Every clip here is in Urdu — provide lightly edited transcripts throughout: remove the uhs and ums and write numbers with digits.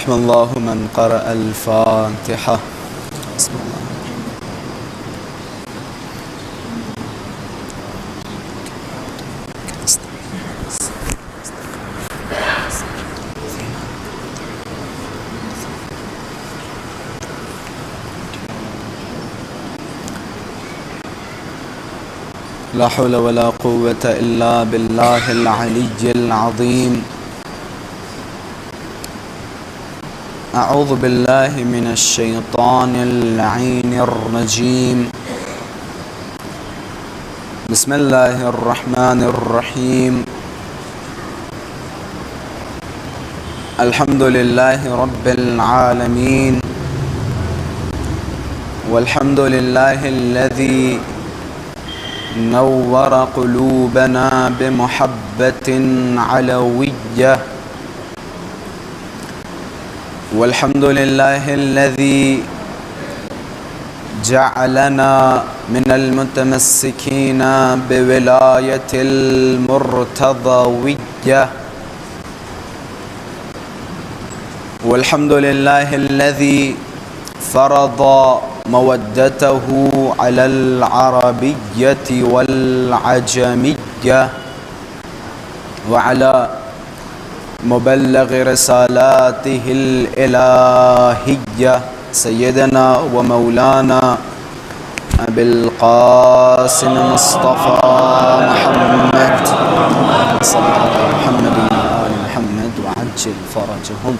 رحم الله من قرأ الفاتحة. بسم الله. لا حول ولا قوة إلا بالله العلي العظيم. أعوذ بالله من الشيطان اللعين الرجيم. بسم الله الرحمن الرحيم. الحمد لله رب العالمين، والحمد لله الذي نور قلوبنا بمحبة علوية، والحمد لله الذي جعلنا من المتمسكين بولاية المرتضوية، والحمد لله الذي فرض مودته على العربية والعجمية وعلى مبلغ رسالاته الإلهية سيدنا ومولانا أبي القاسم مصطفى محمد صلى الله على محمد وآل محمد وعجل فرجهم،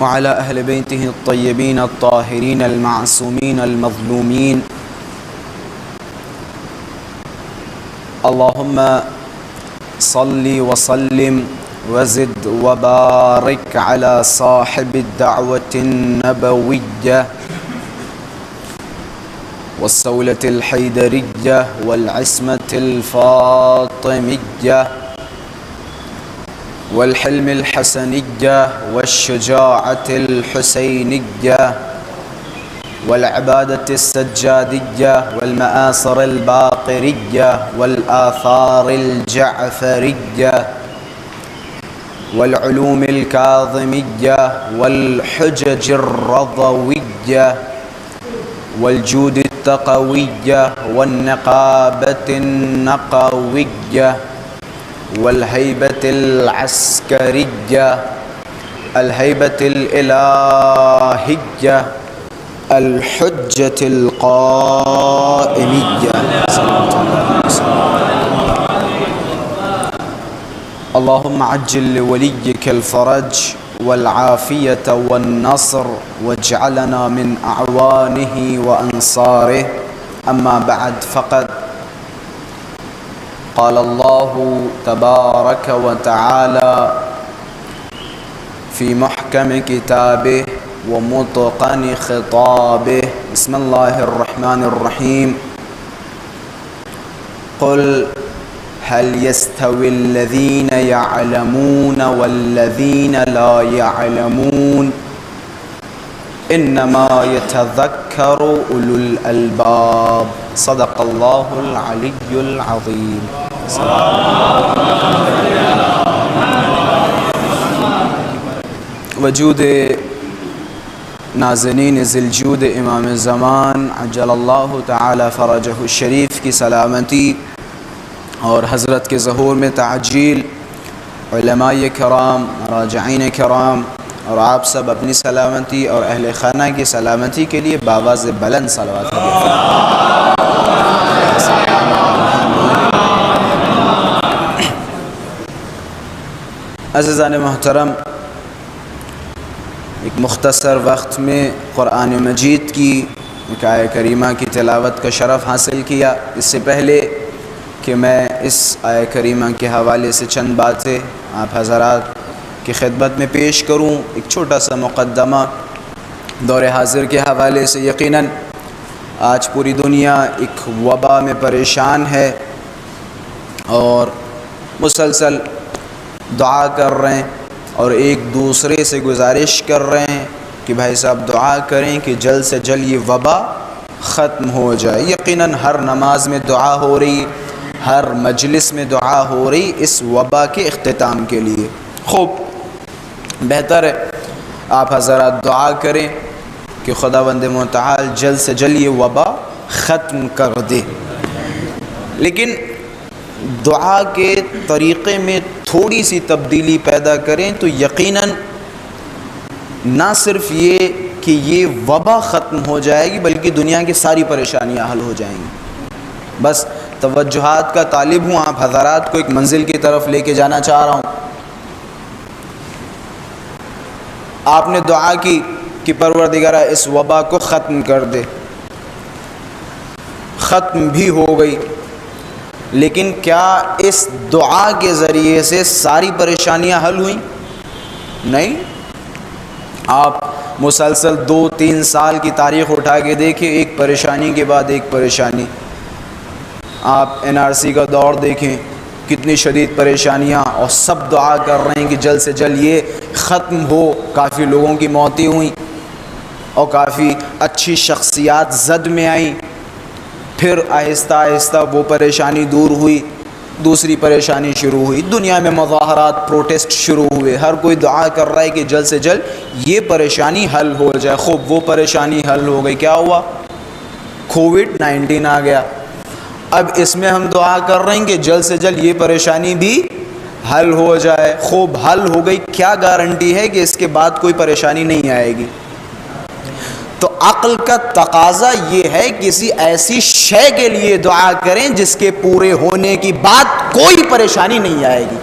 وعلى أهل بيته الطيبين الطاهرين المعصومين المظلومين. اللهم صل وسلم وزد وبارك على صاحب الدعوة النبوية والصولة الحيدرية والعصمة الفاطمية والحلم الحسنية والشجاعة الحسينية والعبادة السجادية والمآثر الباقرية والآثار الجعفرية والعلوم الكاظمية والحجج الرضوية والجود التقوية والنقابة النقوية والهيبة العسكرية الهيبة الإلهية الحجة القائمية. اللهم عجل لوليك الفرج والعافية والنصر واجعلنا من أعوانه وأنصاره. أما بعد، فقد قال الله تبارك وتعالى في محكم كتابه ومتقن خطابه. بسم الله الرحمن الرحيم. قل هل يستوي الذين يعلمون والذين لا يعلمون إنما يتذكر أولو الألباب. صدق الله العلي العظيم. وجود نازنین ذوالجود امام زمان عجل اللہ تعالی فرجہ الشریف کی سلامتی اور حضرت کے ظہور میں تعجیل، علماء کرام، راجعین کرام اور آپ سب اپنی سلامتی اور اہل خانہ کی سلامتی کے لیے بآواز بلند صلوات عزیزان محترم، ایک مختصر وقت میں قرآن مجید کی ایک آیہ کریمہ کی تلاوت کا شرف حاصل کیا۔ اس سے پہلے کہ میں اس آیہ کریمہ کے حوالے سے چند باتیں آپ حضرات کی خدمت میں پیش کروں، ایک چھوٹا سا مقدمہ دور حاضر کے حوالے سے۔ یقیناً آج پوری دنیا ایک وبا میں پریشان ہے اور مسلسل دعا کر رہے ہیں اور ایک دوسرے سے گزارش کر رہے ہیں کہ بھائی صاحب دعا کریں کہ جلد سے جلد یہ وبا ختم ہو جائے۔ یقیناً ہر نماز میں دعا ہو رہی، ہر مجلس میں دعا ہو رہی اس وبا کے اختتام کے لیے۔ خوب، بہتر ہے آپ حضرات دعا کریں کہ خداوند متعال جلد سے جلد یہ وبا ختم کر دے۔ لیکن دعا کے طریقے میں تھوڑی سی تبدیلی پیدا کریں تو یقیناً نہ صرف یہ کہ یہ وبا ختم ہو جائے گی بلکہ دنیا کی ساری پریشانیاں حل ہو جائیں گی۔ بس توجہات کا طالب ہوں، آپ حضرات کو ایک منزل کی طرف لے کے جانا چاہ رہا ہوں۔ آپ نے دعا کی کہ پروردگارہ اس وبا کو ختم کر دے، ختم بھی ہو گئی، لیکن کیا اس دعا کے ذریعے سے ساری پریشانیاں حل ہوئیں؟ نہیں۔ آپ مسلسل 2-3 سال کی تاریخ اٹھا کے دیکھیں، ایک پریشانی کے بعد ایک پریشانی۔ آپ NRC کا دور دیکھیں، کتنی شدید پریشانیاں، اور سب دعا کر رہے ہیں کہ جلد سے جلد یہ ختم ہو۔ کافی لوگوں کی موتیں ہوئیں اور کافی اچھی شخصیات زد میں آئیں، پھر آہستہ آہستہ وہ پریشانی دور ہوئی، دوسری پریشانی شروع ہوئی، دنیا میں مظاہرات، پروٹیسٹ شروع ہوئے، ہر کوئی دعا کر رہا ہے کہ جلد سے جلد یہ پریشانی حل ہو جائے۔ خوب وہ پریشانی حل ہو گئی، کیا ہوا؟ کووڈ-19 آ گیا۔ اب اس میں ہم دعا کر رہے ہیں کہ جلد سے جلد یہ پریشانی بھی حل ہو جائے۔ خوب حل ہو گئی، کیا گارنٹی ہے کہ اس کے بعد کوئی پریشانی نہیں آئے گی؟ تو عقل کا تقاضا یہ ہے کسی ایسی شے کے لیے دعا کریں جس کے پورے ہونے کی بعد کوئی پریشانی نہیں آئے گی۔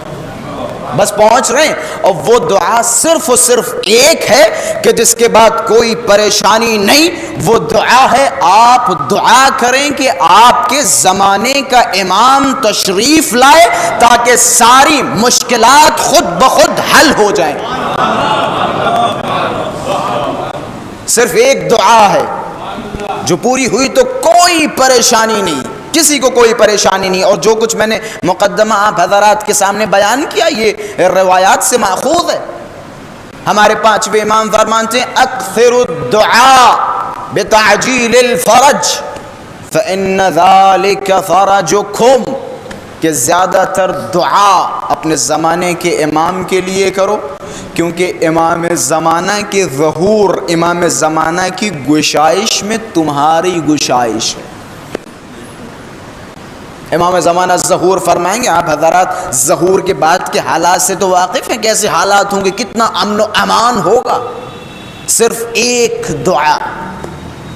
بس پہنچ رہے ہیں، اور وہ دعا صرف و صرف ایک ہے کہ جس کے بعد کوئی پریشانی نہیں۔ وہ دعا ہے، آپ دعا کریں کہ آپ کے زمانے کا امام تشریف لائے تاکہ ساری مشکلات خود بخود حل ہو جائیں۔ صرف ایک دعا ہے جو پوری ہوئی تو کوئی پریشانی نہیں، کسی کو کوئی پریشانی نہیں۔ اور جو کچھ میں نے مقدمہ آپ حضرات کے سامنے بیان کیا یہ روایات سے ماخوذ ہے۔ ہمارے 5ویں امام فرماتے ہیں اکثر الدعاء بتعجیل الفرج فإن ذلك فرجکم، کہ زیادہ تر دعا اپنے زمانے کے امام کے لیے کرو، کیونکہ امام زمانہ کے ظہور، امام زمانہ کی گشائش میں تمہاری گشائش ہے۔ امام زمانہ ظہور فرمائیں گے، آپ حضرات ظہور کے بعد کے حالات سے تو واقف ہیں، کیسے حالات ہوں گے، کتنا امن و امان ہوگا۔ صرف ایک دعا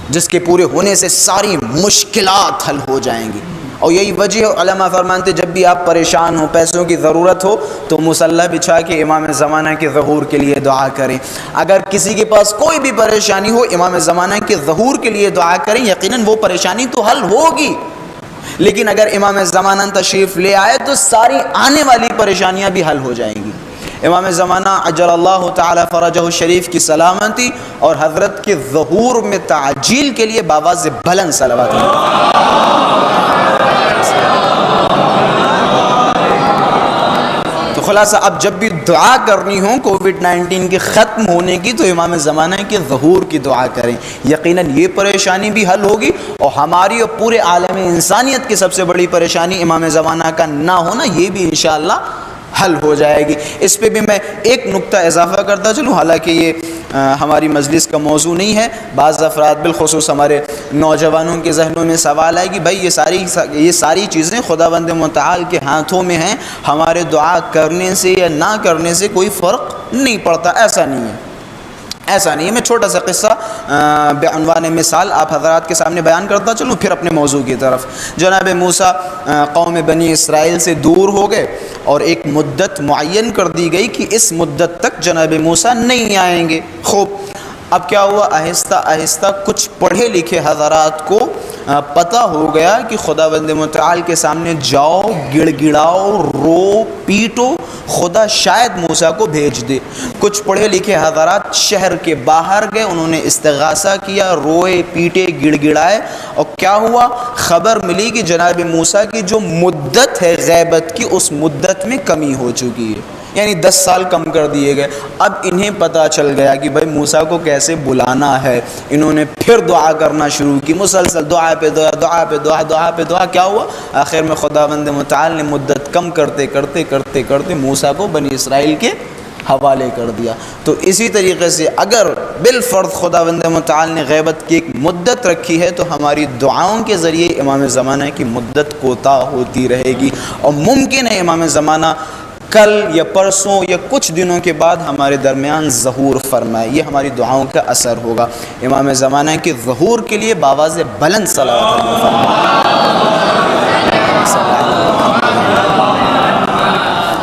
جس کے پورے ہونے سے ساری مشکلات حل ہو جائیں گی۔ اور یہی وجہ علماء فرمانتے جب بھی آپ پریشان ہو، پیسوں کی ضرورت ہو، تو مصلی بچھا کے امام زمانہ کے ظہور کے لیے دعا کریں۔ اگر کسی کے پاس کوئی بھی پریشانی ہو، امام زمانہ کے ظہور کے لیے دعا کریں، یقیناً وہ پریشانی تو حل ہوگی۔ لیکن اگر امام زمانہ تشریف لے آئے تو ساری آنے والی پریشانیاں بھی حل ہو جائیں گی۔ امام زمانہ عجل اللہ تعالی فرجہ الشریف کی سلامتی اور حضرت کے ظہور میں تعجیل کے لیے باواز بلند صلوات تو خلاصہ اب جب بھی دعا کرنی ہو کووڈ-19 کے ختم ہونے کی تو امام زمانہ کے ظہور کی دعا کریں، یقیناً یہ پریشانی بھی حل ہوگی، اور ہماری اور پورے عالم انسانیت کی سب سے بڑی پریشانی امام زمانہ کا نہ ہونا یہ بھی انشاءاللہ حل ہو جائے گی۔ اس پہ بھی میں ایک نقطہ اضافہ کرتا چلوں، حالانکہ یہ ہماری مجلس کا موضوع نہیں ہے، بعض افراد بالخصوص ہمارے نوجوانوں کے ذہنوں میں سوال ہے کہ بھائی یہ ساری چیزیں خداوند متعال کے ہاتھوں میں ہیں، ہمارے دعا کرنے سے یا نہ کرنے سے کوئی فرق نہیں پڑتا۔ ایسا نہیں ہے، ایسا نہیں ہے۔ میں چھوٹا سا قصہ بعنوان مثال آپ حضرات کے سامنے بیان کرتا چلوں، پھر اپنے موضوع کی طرف۔ جناب موسیٰ قوم بنی اسرائیل سے دور ہو گئے اور ایک مدت معین کر دی گئی کہ اس مدت تک جناب موسیٰ نہیں آئیں گے۔ خوب، اب کیا ہوا، آہستہ آہستہ کچھ پڑھے لکھے حضرات کو پتہ ہو گیا کہ خداوند متعال کے سامنے جاؤ، گڑ گڑاؤ، رو پیٹو، خدا شاید موسیٰ کو بھیج دے۔ کچھ پڑھے لکھے حضرات شہر کے باہر گئے، انہوں نے استغاثہ کیا، روئے پیٹے گڑ گڑائے، اور کیا ہوا، خبر ملی کہ جناب موسیٰ کی جو مدت ہے غیبت کی، اس مدت میں کمی ہو چکی ہے، یعنی 10 سال کم کر دیے گئے۔ اب انہیں پتہ چل گیا کہ بھائی موسیٰ کو کیسے بلانا ہے۔ انہوں نے پھر دعا کرنا شروع کی، مسلسل دعا پہ دعا، دعا پہ دعا، دعا پہ دعا۔ کیا ہوا، آخر میں خداوند متعال نے مدت کم کرتے کرتے کرتے کرتے موسیٰ کو بنی اسرائیل کے حوالے کر دیا۔ تو اسی طریقے سے اگر بالفرض خداوند متعال نے غیبت کی ایک مدت رکھی ہے تو ہماری دعاؤں کے ذریعے امام زمانہ کی مدت کوتاہ ہوتی رہے گی، اور ممکن ہے امام زمانہ کل یا پرسوں یا کچھ دنوں کے بعد ہمارے درمیان ظہور فرمائے۔ یہ ہماری دعاؤں کا اثر ہوگا۔ امام زمانہ کے ظہور کے لیے باواز بلند صلوات علیہ فرمائے۔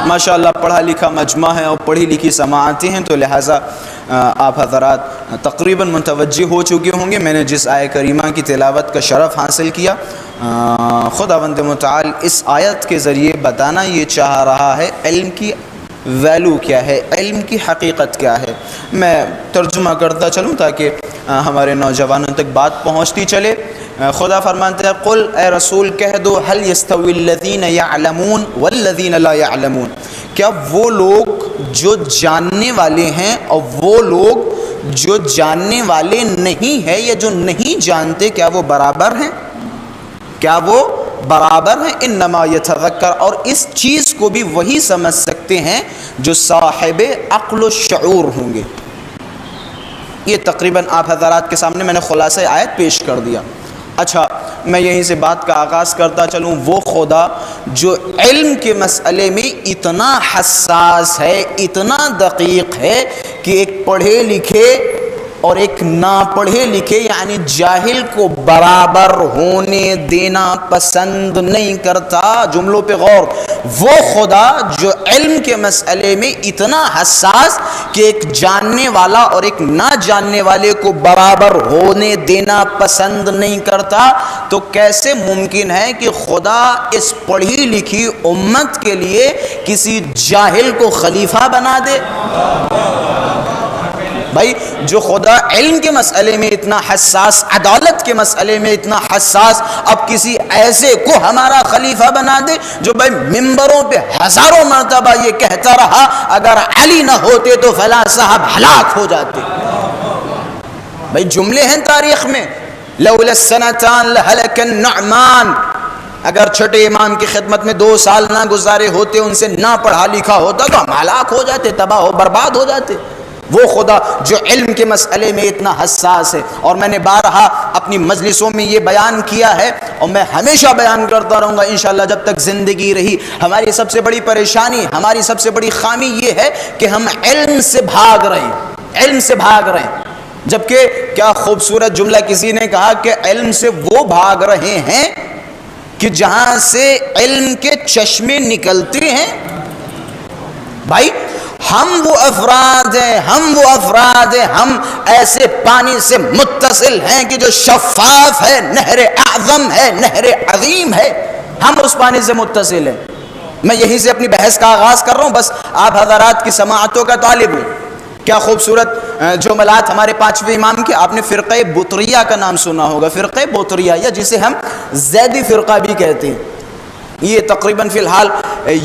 ماشاءاللہ پڑھا لکھا مجمع ہے اور پڑھی لکھی سماعتیں ہیں، تو لہٰذا آپ حضرات تقریباً متوجہ ہو چکے ہوں گے میں نے جس آیت کریمہ کی تلاوت کا شرف حاصل کیا۔ خداوند متعال اس آیت کے ذریعے بتانا یہ چاہ رہا ہے علم کی ویلو کیا ہے، علم کی حقیقت کیا ہے۔ میں ترجمہ کرتا چلوں تاکہ ہمارے نوجوانوں تک بات پہنچتی چلے۔ خدا فرماتے ہیں قل اے رسول کہہ دو هل يستوي الذين يعلمون والذين لا يعلمون، کیا وہ لوگ جو جاننے والے ہیں اور وہ لوگ جو جاننے والے نہیں ہیں یا جو نہیں جانتے، کیا وہ برابر ہیں؟ کیا وہ برابر ہیں؟ انما یتذکر، اور اس چیز کو بھی وہی سمجھ سکتے ہیں جو صاحب عقل و شعور ہوں گے۔ یہ تقریباً آپ حضرات کے سامنے میں نے خلاصہ آیت پیش کر دیا۔ اچھا میں یہیں سے بات کا آغاز کرتا چلوں۔ وہ خدا جو علم کے مسئلے میں اتنا حساس ہے، اتنا دقیق ہے کہ ایک پڑھے لکھے اور ایک نہ پڑھے لکھے یعنی جاہل کو برابر ہونے دینا پسند نہیں کرتا۔ جملوں پہ غور۔ وہ خدا جو علم کے مسئلے میں اتنا حساس کہ ایک جاننے والا اور ایک نہ جاننے والے کو برابر ہونے دینا پسند نہیں کرتا، تو کیسے ممکن ہے کہ خدا اس پڑھی لکھی امت کے لیے کسی جاہل کو خلیفہ بنا دے؟ بھائی جو خدا علم کے مسئلے میں اتنا حساس، عدالت کے مسئلے میں اتنا حساس، اب کسی ایسے کو ہمارا خلیفہ بنا دے جو بھائی ممبروں پہ ہزاروں مرتبہ یہ کہتا رہا اگر علی نہ ہوتے تو فلاں صاحب ہلاک ہو جاتے۔ بھائی جملے ہیں تاریخ میں، لولا السنتان لہلک النعمان، اگر چھٹے امام کی خدمت میں 2 سال نہ گزارے ہوتے، ان سے نہ پڑھا لکھا ہوتا تو ہم ہلاک ہو جاتے، تباہ و برباد ہو جاتے۔ وہ خدا جو علم کے مسئلے میں اتنا حساس ہے، اور میں نے بارہا اپنی مجلسوں میں یہ بیان کیا ہے اور میں ہمیشہ بیان کرتا رہوں گا انشاءاللہ جب تک زندگی رہی۔ ہماری سب سے بڑی پریشانی، ہماری سب سے بڑی خامی یہ ہے کہ ہم علم سے بھاگ رہے ہیں، علم سے بھاگ رہے ہیں، جبکہ کیا خوبصورت جملہ کسی نے کہا کہ علم سے وہ بھاگ رہے ہیں کہ جہاں سے علم کے چشمے نکلتے ہیں۔ بھائی ہم وہ افراد ہیں، ہم ایسے پانی سے متصل ہیں کہ جو شفاف ہے، نہر اعظم ہے، نہر عظیم ہے، ہم اس پانی سے متصل ہیں۔ میں یہیں سے اپنی بحث کا آغاز کر رہا ہوں، بس آپ حضرات کی سماعتوں کا طالب ہوں۔ کیا خوبصورت جملات ہمارے 5ویں امام کے۔ آپ نے فرقہ بطریہ کا نام سنا ہوگا، فرقہ بطریہ یا جسے ہم زیدی فرقہ بھی کہتے ہیں۔ یہ تقریباً فی الحال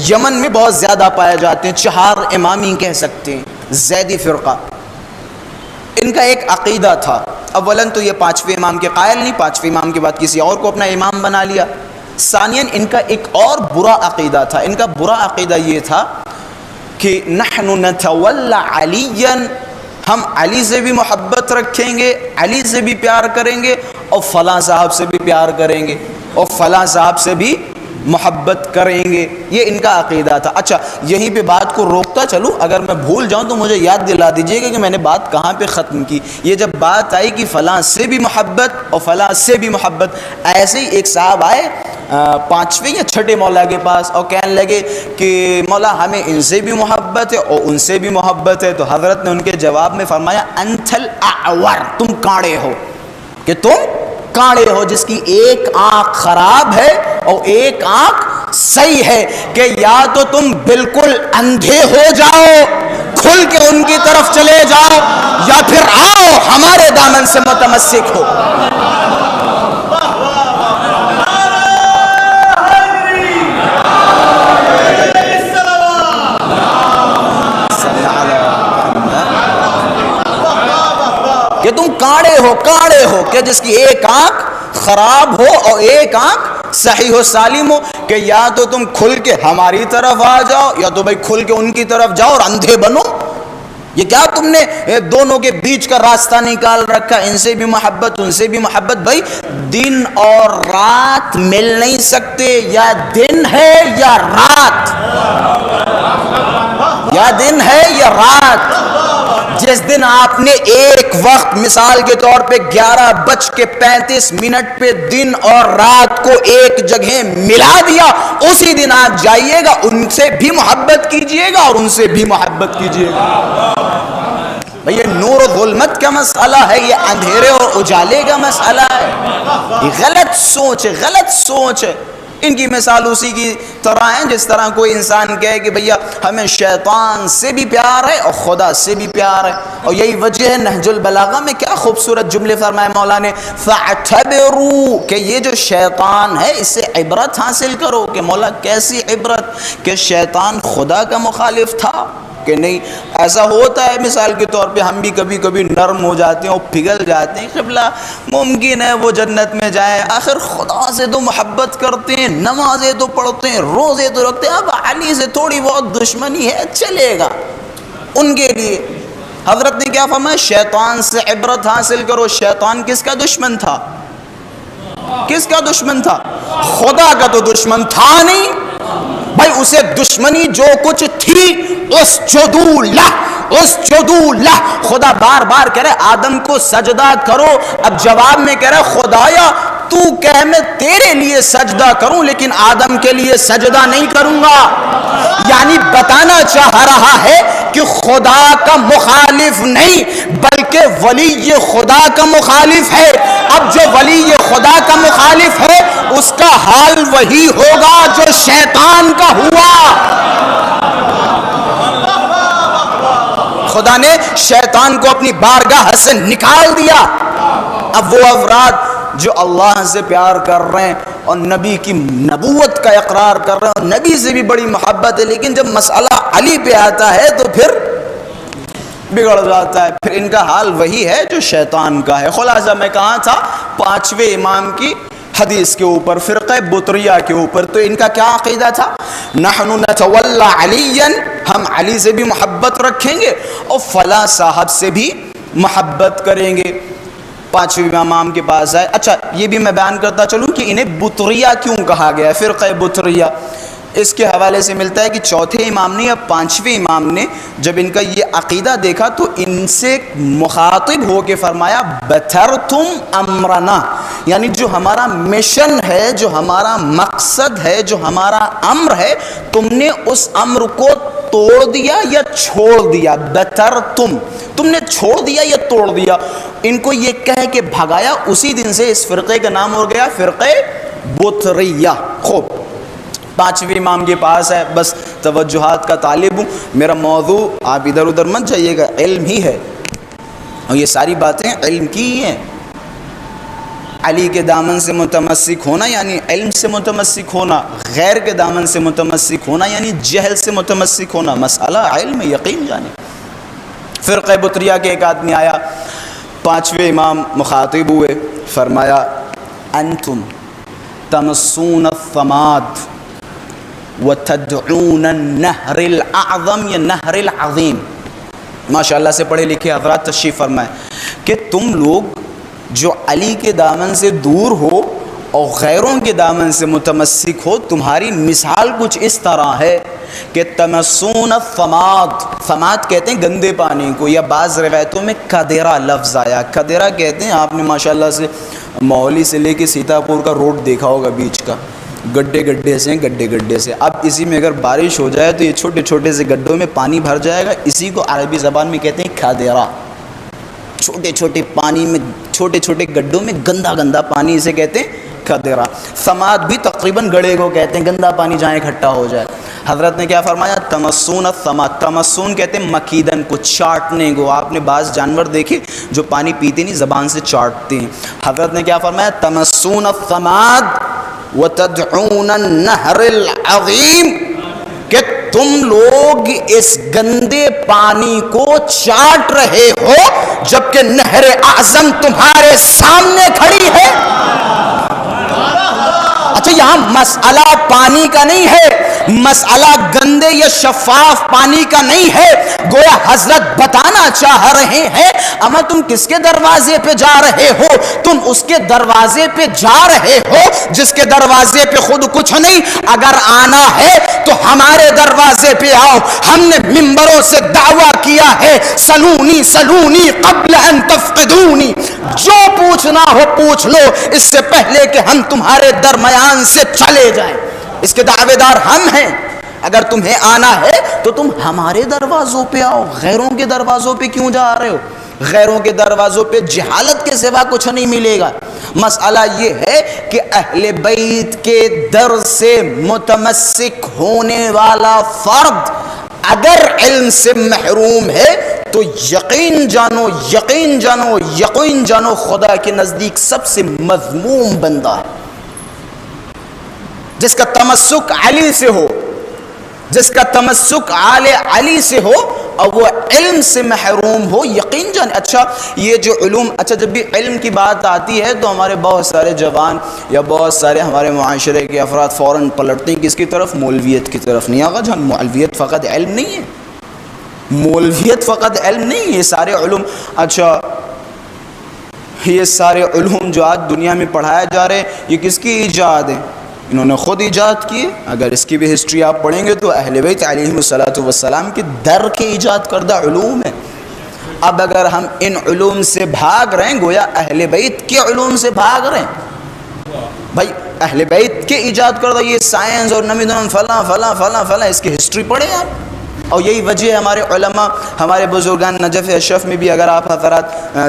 یمن میں بہت زیادہ پائے جاتے ہیں، 4 امامی کہہ سکتے ہیں، زیدی فرقہ۔ ان کا ایک عقیدہ تھا، اولاً تو یہ 5ویں امام کے قائل نہیں، 5ویں امام کے بعد کسی اور کو اپنا امام بنا لیا۔ ثانیاً ان کا ایک اور برا عقیدہ تھا، ان کا برا عقیدہ یہ تھا کہ نحن نتولی علیاً، ہم علی سے بھی محبت رکھیں گے، علی سے بھی پیار کریں گے، اور فلاں صاحب سے بھی پیار کریں گے، اور فلاں صاحب سے بھی محبت کریں گے۔ یہ ان کا عقیدہ تھا۔ اچھا یہیں پہ بات کو روکتا چلوں، اگر میں بھول جاؤں تو مجھے یاد دلا دیجئے گا کہ میں نے بات کہاں پہ ختم کی۔ یہ جب بات آئی کہ فلاں سے بھی محبت اور فلاں سے بھی محبت، ایسے ہی ایک صاحب آئے 5ویں یا 6 مولا کے پاس اور کہنے لگے کہ مولا ہمیں ان سے بھی محبت ہے اور ان سے بھی محبت ہے۔ تو حضرت نے ان کے جواب میں فرمایا انت الاعور، تم کاڑے ہو، کہ تم کاڑے ہو جس کی ایک آنکھ خراب ہے اور ایک آنکھ صحیح ہے، کہ یا تو تم بالکل اندھے ہو جاؤ کھل کے ان کی طرف چلے جاؤ، یا پھر آؤ ہمارے دامن سے متمسک ہو۔ کہ تم کاڑے ہو کہ جس کی ایک آنکھ خراب ہو اور ایک آنکھ صحیح و سالم ہو، کہ یا تو تم کھل کے ہماری طرف آ جاؤ یا تو بھائی کھل کے ان کی طرف جاؤ اور اندھے بنو۔ یہ کیا تم نے دونوں کے بیچ کا راستہ نکال رکھا، ان سے بھی محبت ان سے بھی محبت؟ بھائی دن اور رات مل نہیں سکتے، یا دن ہے یا رات، یا دن ہے یا رات۔ جس دن آپ نے ایک وقت مثال کے طور پہ 11:35 پہ دن اور رات کو ایک جگہ ملا دیا، اسی دن آپ جائیے گا، ان سے بھی محبت کیجئے گا اور ان سے بھی محبت کیجئے گا۔ بھئی یہ نور و ظلمت کا مسئلہ ہے، یہ اندھیرے اور اجالے کا مسئلہ ہے، یہ غلط سوچ ہے، غلط سوچ ہے۔ ان کی مثال اسی کی طرح ہے جس طرح کوئی انسان کہے کہ بھیا ہمیں شیطان سے بھی پیار ہے اور خدا سے بھی پیار ہے، اور یہی وجہ ہے نہج البلاغہ میں کیا خوبصورت جملے فرمائے مولا نے، فَاعْتَبِرُوا، کہ یہ جو شیطان ہے اس سے عبرت حاصل کرو۔ کہ مولا کیسی عبرت؟ کہ شیطان خدا کا مخالف تھا کہ نہیں؟ ایسا ہوتا ہے مثال کے طور پہ ہم بھی کبھی کبھی نرم ہو جاتے ہیں اور پگھل جاتے ہیں، قبلہ ممکن ہے وہ جنت میں جائیں، آخر خدا سے تو محبت کرتے ہیں، نمازیں تو پڑھتے ہیں، روزے تو رکھتے ہیں، اب علی سے تھوڑی بہت دشمنی ہے، چلے گا ان کے لیے۔ حضرت نے کیا فرمایا؟ شیطان سے عبرت حاصل کرو۔ شیطان کس کا دشمن تھا؟ کس کا دشمن تھا؟ خدا کا تو دشمن تھا نہیں بھائی، اسے دشمنی جو کچھ تھی اسجدوا لہ، خدا بار بار کہہ رہے آدم کو سجدہ کرو، اب جواب میں کہہ رہے خدایا تو کہہ میں تیرے لیے سجدہ کروں لیکن آدم کے لیے سجدہ نہیں کروں گا۔ یعنی بتانا چاہ رہا ہے کہ خدا کا مخالف نہیں بلکہ ولی خدا کا مخالف ہے۔ اب جو ولی خدا کا مخالف ہے اس کا حال وہی ہوگا جو شیطان کا ہوا۔ خدا نے شیطان کو اپنی بارگاہ سے نکال دیا۔ اب وہ افراد جو اللہ سے پیار کر رہے ہیں اور نبی کی نبوت کا اقرار کر رہے ہیں اور نبی سے بھی بڑی محبت ہے، لیکن جب مسئلہ علی پہ آتا ہے تو پھر بگڑ جاتا ہے، پھر ان کا حال وہی ہے جو شیطان کا ہے۔ خلاصہ میں کہاں تھا؟ 5ویں امام کی حدیث کے اوپر، فرقہ بطریہ کے اوپر۔ تو ان کا کیا عقیدہ تھا؟ نحن نتولی علیا، ہم علی سے بھی محبت رکھیں گے اور فلاں صاحب سے بھی محبت کریں گے۔ 5ویں امام کے پاس آئے۔ اچھا یہ بھی میں بیان کرتا چلوں کہ انہیں بطریہ کیوں کہا گیا ہے، فرقہ بطریہ۔ اس کے حوالے سے ملتا ہے کہ 4تھے امام نے یا 5ویں امام نے جب ان کا یہ عقیدہ دیکھا تو ان سے مخاطب ہو کے فرمایا بترتم امرنا، یعنی جو ہمارا مشن ہے، جو ہمارا مقصد ہے، جو ہمارا امر ہے، تم نے اس امر کو توڑ دیا یا چھوڑ دیا۔ بترتم، تم نے چھوڑ دیا یا توڑ دیا۔ ان کو یہ کہہ کے بھگایا، اسی دن سے اس فرقے کا نام ہو گیا فرقہ بطریہ۔ خوب 5ویں امام کے پاس ہے، بس توجہات کا طالب ہوں، میرا موضوع آپ ادھر ادھر مت جائیے گا، علم ہی ہے اور یہ ساری باتیں علم کی ہی ہیں۔ علی کے دامن سے متمسک ہونا یعنی علم سے متمسک ہونا، غیر کے دامن سے متمسک ہونا یعنی جہل سے متمسک ہونا، مسئلہ علم یقین جانے۔ فرقہ بطریہ کے ایک آدمی آیا، 5ویں امام مخاطب ہوئے، فرمایا انتم تمسون الثماد وتدعون النہر الاعظم یا نہر العظیم۔ ماشاءاللہ سے پڑھے لکھے حضرات تشریف فرمائیں کہ تم لوگ جو علی کے دامن سے دور ہو اور غیروں کے دامن سے متمسک ہو، تمہاری مثال کچھ اس طرح ہے کہ تمسون الثماد، ثماد کہتے ہیں گندے پانی کو، یا بعض روایتوں میں قدرہ لفظ آیا، قدرہ کہتے ہیں، آپ نے ماشاءاللہ سے مہولی سے لے کے سیتاپور کا روڈ دیکھا ہوگا، بیچ کا گڈھے گڈھے سے گڈھے گڈھے سے، اب اسی میں اگر بارش ہو جائے تو یہ چھوٹے چھوٹے سے گڈھوں میں پانی بھر جائے گا، اسی کو عربی زبان میں کہتے ہیں قدرہ۔ چھوٹے چھوٹے پانی میں، چھوٹے چھوٹے گڈھوں میں گندا گندا پانی، اسے کہتے ہیں قدرہ۔ ثماد بھی تقریباً گڑھے کو کہتے ہیں، گندا پانی جہاں اکٹھا ہو جائے۔ حضرت نے کیا فرمایا؟ تمسون الثماد، تمسون کہتے ہیں مکیدن کو، چاٹنے کو۔ آپ نے بعض جانور دیکھے جو پانی پیتے نہیں، زبان سے چاٹتے ہیں۔ حضرت نے کیا فرمایا؟ تمسون الثماد وتدعون النہر العظیم، کہ تم لوگ اس گندے پانی کو چاٹ رہے ہو جبکہ نہر اعظم تمہارے سامنے کھڑی ہے۔ اچھا یہاں مسئلہ پانی کا نہیں ہے، مسئلہ گندے یا شفاف پانی کا نہیں ہے، گویا حضرت بتانا چاہ رہے ہیں اما تم کس کے دروازے پہ جا رہے ہو؟ تم اس کے دروازے پہ جا رہے ہو جس کے دروازے پہ خود کچھ نہیں۔ اگر آنا ہے تو ہمارے دروازے پہ آؤ، ہم نے ممبروں سے دعویٰ کیا ہے سلونی سلونی قبل ان تفقدونی، جو پوچھنا ہو پوچھ لو اس سے پہلے کہ ہم تمہارے درمیان سے چلے جائیں۔ اس کے دعوے دار ہم ہیں۔ اگر تمہیں آنا ہے تو تم ہمارے دروازوں پہ آؤ، غیروں کے دروازوں پہ کیوں جا رہے ہو؟ غیروں کے دروازوں پہ جہالت کے سوا کچھ نہیں ملے گا۔ مسئلہ یہ ہے کہ اہل بیت کے در سے متمسک ہونے والا فرد اگر علم سے محروم ہے تو یقین جانو یقین جانو یقین جانو خدا کے نزدیک سب سے مذموم بندہ ہے۔ جس کا تمسک علی سے ہو، جس کا تمسک آل علی سے ہو اور وہ علم سے محروم ہو، یقین جان۔ اچھا یہ جو علوم، اچھا جب بھی علم کی بات آتی ہے تو ہمارے بہت سارے جوان یا بہت سارے ہمارے معاشرے کے افراد فوراً پلٹتے ہیں کس کی طرف؟ مولویت کی طرف۔ نہیں آقا جان، مولویت فقط علم نہیں ہے، مولویت فقط علم نہیں ہے، یہ سارے علوم، اچھا یہ سارے علوم جو آج دنیا میں پڑھائے جا رہے ہیں یہ کس کی ایجاد ہے؟ انہوں نے خود ایجاد کیے۔ اگر اس کی بھی ہسٹری آپ پڑھیں گے تو اہل بیت علیہم السلام کے در کے ایجاد کردہ علوم ہے۔ اب اگر ہم ان علوم سے بھاگ رہے ہیں گویا اہل بیت کے علوم سے بھاگ رہے ہیں۔ بھائی اہل بیت کے ایجاد کردہ یہ سائنس اور نمیدن فلاں فلاں فلاں فلاں، اس کی ہسٹری پڑھیں آپ۔ اور یہی وجہ ہے ہمارے علماء، ہمارے بزرگان نجف اشرف میں بھی اگر آپ حضرات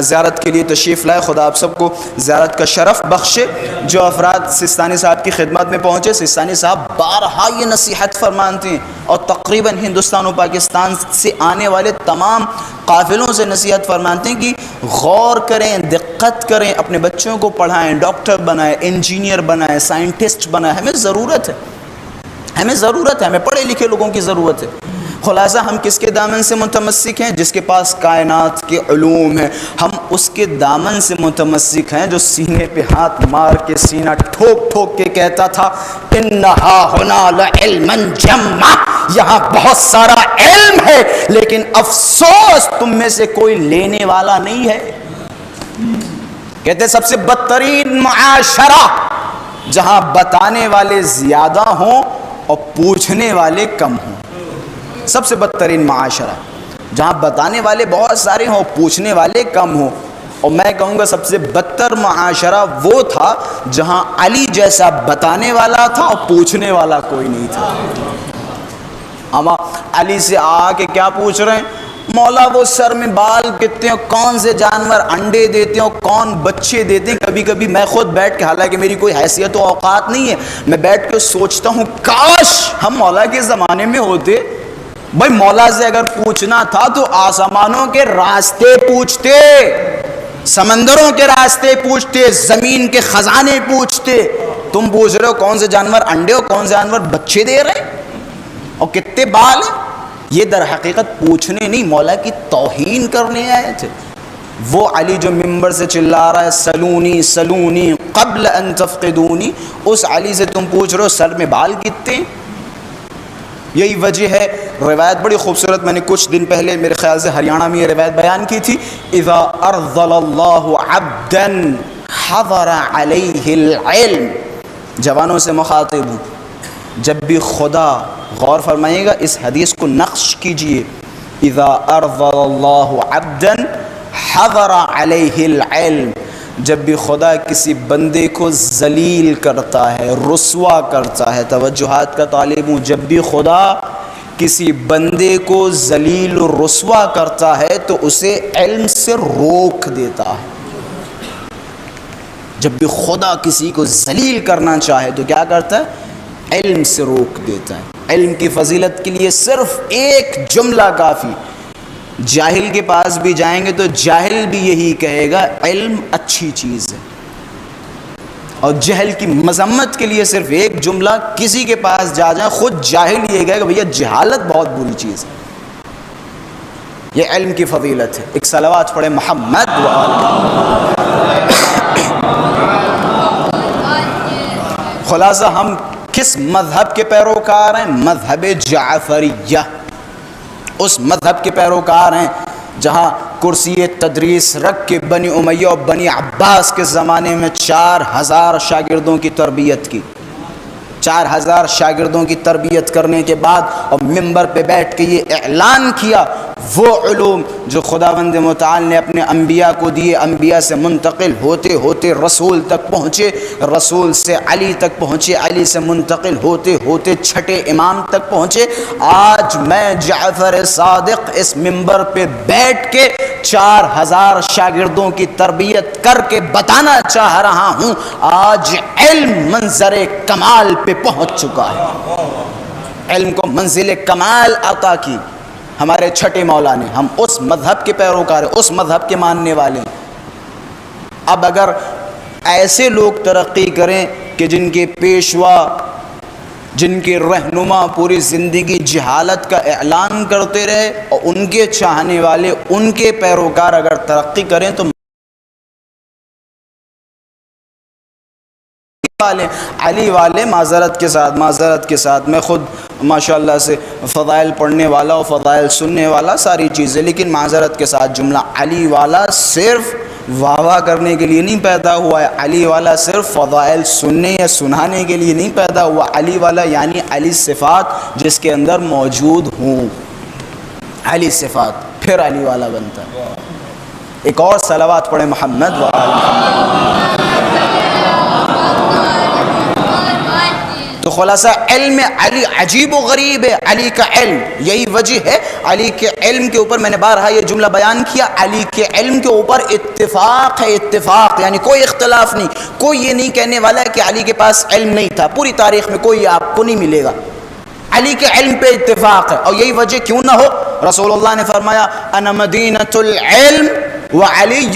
زیارت کے لیے تشریف لائے، خدا آپ سب کو زیارت کا شرف بخشے۔ جو افراد سستانی صاحب کی خدمت میں پہنچے، سستانی صاحب بارہا یہ نصیحت فرماتے ہیں اور تقریباً ہندوستان و پاکستان سے آنے والے تمام قافلوں سے نصیحت فرماتے ہیں کہ غور کریں، دقت کریں، اپنے بچوں کو پڑھائیں، ڈاکٹر بنائیں، انجینئر بنائیں، سائنٹسٹ بنائیں۔ ہمیں ضرورت ہے، ہمیں ضرورت ہے، ہمیں پڑھے لکھے لوگوں کی ضرورت ہے۔ خلاصہ ہم کس کے دامن سے متمسک ہیں؟ جس کے پاس کائنات کے علوم ہیں۔ ہم اس کے دامن سے متمسک ہیں جو سینے پہ ہاتھ مار کے سینہ ٹھوک ٹھوک کے کہتا تھا انہا ہنا لعلما جما، یہاں بہت سارا علم ہے لیکن افسوس تم میں سے کوئی لینے والا نہیں ہے۔ کہتے سب سے بدترین معاشرہ جہاں بتانے والے زیادہ ہوں اور پوچھنے والے کم ہوں۔ سب سے بدترین معاشرہ جہاں بتانے والے بہت سارے ہوں، پوچھنے والے کم ہوں۔ اور میں کہوں گا سب سے بدتر معاشرہ وہ تھا جہاں علی جیسا بتانے والا تھا اور پوچھنے والا کوئی نہیں تھا۔ اما علی سے آ کے کیا پوچھ رہے ہیں؟ مولا وہ سر میں بال کتنے ہیں، کون سے جانور انڈے دیتے ہیں، کون بچے دیتے ہیں۔ کبھی کبھی میں خود بیٹھ کے، حالانکہ میری کوئی حیثیت و اوقات نہیں ہے، میں بیٹھ کے سوچتا ہوں کاش ہم مولا کے زمانے میں ہوتے۔ بھائی مولا سے اگر پوچھنا تھا تو آسمانوں کے راستے پوچھتے، سمندروں کے راستے پوچھتے، زمین کے خزانے پوچھتے۔ تم پوچھ رہے ہو کون سے جانور انڈے اور کون سے جانور بچے دے رہے ہیں اور کتنے بال ہیں۔ یہ در حقیقت پوچھنے نہیں، مولا کی توہین کرنے آئے تھے۔ وہ علی جو ممبر سے چلا رہا ہے سلونی سلونی قبل ان تفقدونی، اس علی سے تم پوچھ رہے ہو سر میں بال کتنے۔ یہی وجہ ہے، روایت بڑی خوبصورت، میں نے کچھ دن پہلے میرے خیال سے ہریانہ میں یہ روایت بیان کی تھی، اذا ارذل اللہ عبدا حضر علیہ العلم۔ جوانوں سے مخاطب ہوں، جب بھی خدا، غور فرمائیے گا اس حدیث کو نقش کیجئے، اذا ارذل اللہ عبدا حضر علیہ العلم، جب بھی خدا کسی بندے کو ذلیل کرتا ہے، رسوا کرتا ہے، توجہات کا طالب ہوں، جب بھی خدا کسی بندے کو ذلیل و رسوا کرتا ہے تو اسے علم سے روک دیتا ہے۔ جب بھی خدا کسی کو ذلیل کرنا چاہے تو کیا کرتا ہے؟ علم سے روک دیتا ہے۔ علم کی فضیلت کے لیے صرف ایک جملہ کافی، جاہل کے پاس بھی جائیں گے تو جاہل بھی یہی کہے گا علم اچھی چیز ہے، اور جہل کی مذمت کے لیے صرف ایک جملہ، کسی کے پاس جا جائیں خود جاہل یہ کہے گا بھیا جہالت بہت بری چیز ہے۔ یہ علم کی فضیلت ہے۔ ایک صلوات پڑھے محمد خلاصہ ہم کس مذہب کے پیروکار ہیں؟ مذہب جعفریہ، اس مذہب کے پیروکار ہیں جہاں کرسی تدریس رکھ کے بنی امیہ اور بنی عباس کے زمانے میں 4000 شاگردوں کی تربیت کی، 4000 شاگردوں کی تربیت کرنے کے بعد اور منبر پہ بیٹھ کے یہ اعلان کیا وہ علوم جو خداوند متعال نے اپنے انبیاء کو دیے، انبیاء سے منتقل ہوتے ہوتے رسول تک پہنچے، رسول سے علی تک پہنچے، علی سے منتقل ہوتے ہوتے چھٹے امام تک پہنچے۔ آج میں جعفر صادق اس منبر پہ بیٹھ کے 4000 شاگردوں کی تربیت کر کے بتانا چاہ رہا ہوں آج علم منظر کمال پہ پہنچ چکا ہے، علم کو منزل کمال عطا کی ہمارے چھٹے مولا نے۔ ہم اس مذہب کے پیروکار ہیں، اس مذہب کے ماننے والے ہیں۔ اب اگر ایسے لوگ ترقی کریں کہ جن کے پیشوا، جن کے رہنما پوری زندگی جہالت کا اعلان کرتے رہے اور ان کے چاہنے والے، ان کے پیروکار اگر ترقی کریں تو علی والے معذرت کے ساتھ میں خود ماشاءاللہ سے فضائل پڑھنے والا اور فضائل سننے والا ساری چیزیں، لیکن معذرت کے ساتھ جملہ علی والا صرف واہ واہ کرنے کے لیے نہیں پیدا ہوا ہے، علی والا صرف فضائل سننے یا سنانے کے لیے نہیں پیدا ہوا، علی والا یعنی علی صفات جس کے اندر موجود ہوں، علی صفات پھر علی والا بنتا ہے۔ ایک اور صلوات پڑھیں محمد و آل محمد۔ تو خلاصہ علم علی عجیب و غریب ہے، علی کا علم، یہی وجہ ہے علی کے علم کے اوپر میں نے بارہا یہ جملہ بیان کیا، علی کے علم کے اوپر اتفاق ہے، اتفاق یعنی کوئی اختلاف نہیں، کوئی یہ نہیں کہنے والا ہے کہ علی کے پاس علم نہیں تھا، پوری تاریخ میں کوئی آپ کو نہیں ملے گا، علی کے علم پہ اتفاق ہے۔ اور یہی وجہ کیوں نہ ہو، رسول اللہ نے فرمایا انا مدینۃ العلم وعلی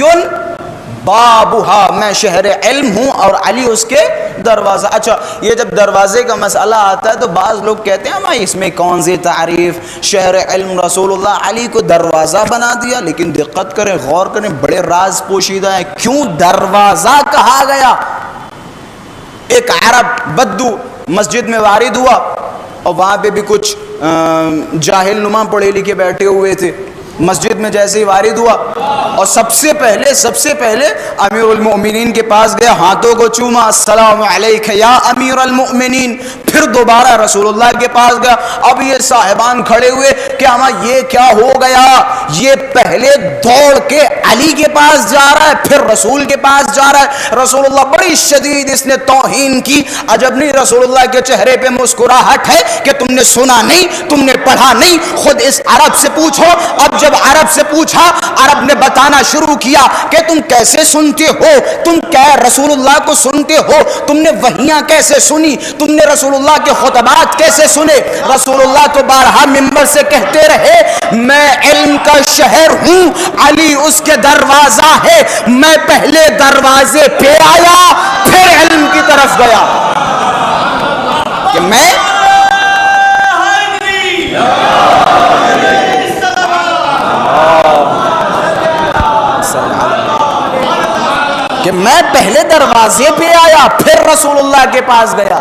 بابھا، میں شہر علم ہوں اور علی اس کے دروازہ۔ اچھا یہ جب دروازے کا مسئلہ آتا ہے تو بعض لوگ کہتے ہیں ہمیں اس میں کون سی تعریف، شہر علم رسول اللہ علی کو دروازہ بنا دیا، لیکن دقت کریں، غور کریں، بڑے راز پوشیدہ ہیں کیوں دروازہ کہا گیا۔ ایک عرب بدو مسجد میں وارد ہوا اور وہاں پہ بھی کچھ جاہل نما پڑھے لکھے بیٹھے ہوئے تھے، مسجد میں جیسے ہی وارد ہوا اور سب سے پہلے امیر المؤمنین کے پاس گیا، ہاتھوں کو چوما، السلام علیک یا امیر المؤمنین، پھر دوبارہ رسول اللہ کے پاس گیا۔ اب یہ صاحبان کھڑے ہوئے کہ ہمیں یہ کیا ہو گیا، یہ پہلے دوڑ کے علی کے پاس جا رہا ہے پھر رسول کے پاس جا رہا ہے۔ رسول اللہ بڑی شدید اس نے توہین کی، عجب نہیں رسول اللہ کے چہرے پہ مسکراہٹ ہے کہ تم نے سنا نہیں، تم نے پڑھا نہیں، خود اس عرب سے پوچھو۔ اب جب عرب سے پوچھا، عرب نے بتانا شروع کیا کہ تم کیسے سنتے ہو، تم کیا رسول اللہ کو سنتے ہو، تم نے وحیاں کیسے سنی، تم نے رسول اللہ کے خطبات کیسے سنے۔ رسول اللہ تو بارہا منبر سے کہتے رہے میں علم کا شہر ہوں، علی اس کے دروازہ ہے، میں پہلے دروازے پہ آیا پھر علم کی طرف گیا، کہ میں پہلے دروازے پہ آیا پھر رسول اللہ کے پاس گیا،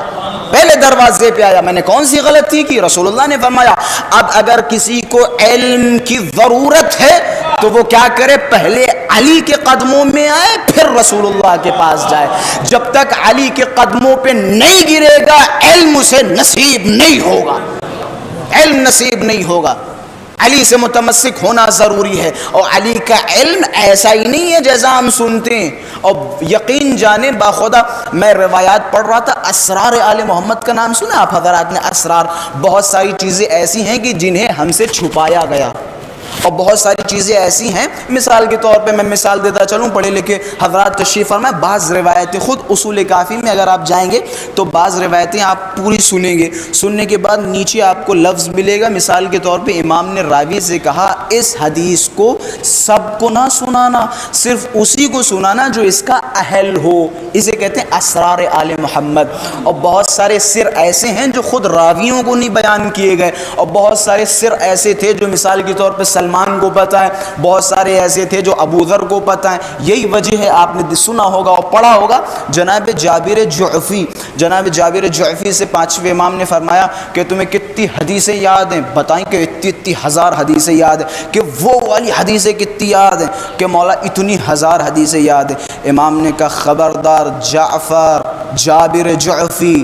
پہلے دروازے پہ آیا۔ میں نے کون سی غلطی کی؟ رسول اللہ نے فرمایا اب اگر کسی کو علم کی ضرورت ہے تو وہ کیا کرے، پہلے علی کے قدموں میں آئے پھر رسول اللہ کے پاس جائے۔ جب تک علی کے قدموں پہ نہیں گرے گا علم اسے نصیب نہیں ہوگا، علم نصیب نہیں ہوگا۔ علی سے متمسک ہونا ضروری ہے، اور علی کا علم ایسا ہی نہیں ہے جیسا ہم سنتے ہیں۔ اور یقین جانے باخدا میں روایات پڑھ رہا تھا، اسرار آل محمد کا نام سنا آپ حضرات نے؟ اسرار، بہت ساری چیزیں ایسی ہیں کہ جنہیں ہم سے چھپایا گیا، اور بہت ساری چیزیں ایسی ہیں، مثال کے طور پہ میں مثال دیتا چلوں، پڑھے لکھے حضرات تشریف فرمائے، بعض روایتیں خود اصول کافی میں اگر آپ جائیں گے تو بعض روایتیں آپ پوری سنیں گے، سننے کے بعد نیچے آپ کو لفظ ملے گا، مثال کے طور پہ امام نے راوی سے کہا اس حدیث کو سب کو نہ سنانا، صرف اسی کو سنانا جو اس کا اہل ہو، اسے کہتے ہیں اسرار آل محمد۔ اور بہت سارے سر ایسے ہیں جو خود راویوں کو نہیں بیان کیے گئے، اور بہت سارے سر ایسے تھے جو مثال کے طور پہ سلمان سلمان کو پتہ ہے، بہت سارے ایسے تھے جو ابو ذر کو پتہ ہے. یہی وجہ ہے، آپ نے سنا ہوگا اور پڑھا ہوگا، جناب جابر جعفی سے پانچویں امام نے فرمایا کہ تمہیں کتنی حدیثیں یاد ہیں؟ بتائیں کہ اتنی ہزار حدیثیں یاد ہیں. کہ وہ والی حدیثیں کتنی یاد ہیں؟ کہ مولا اتنی ہزار حدیثیں یاد ہیں. امام نے کہا خبردار جابر جعفی،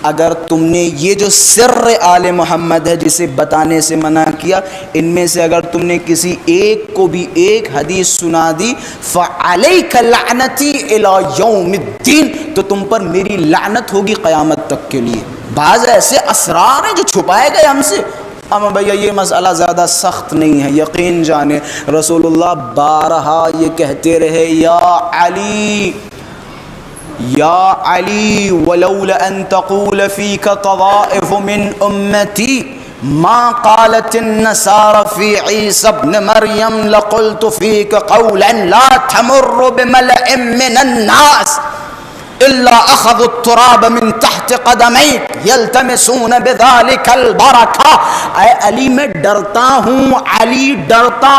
اگر تم نے یہ جو سر آل محمد ہے جسے بتانے سے منع کیا، ان میں سے اگر تم نے کسی ایک کو بھی ایک حدیث سنا دی، فعلیک لعنتی الی یوم الدین، تو تم پر میری لعنت ہوگی قیامت تک کے لیے. بعض ایسے اسرار ہیں جو چھپائے گئے ہم سے. اما بھیا یہ مسئلہ زیادہ سخت نہیں ہے، یقین جانے رسول اللہ بارہا یہ کہتے رہے، یا علی ولولا ان تقول فیک طوائف من امتی ما قالت النصارى في عيسى ابن مريم لقلت فيك قولا لا تمر بملئ من الناس الا اخذوا التراب من تحت قدميك يلتمسون بذلك البركة. اے علی میں ڈرتا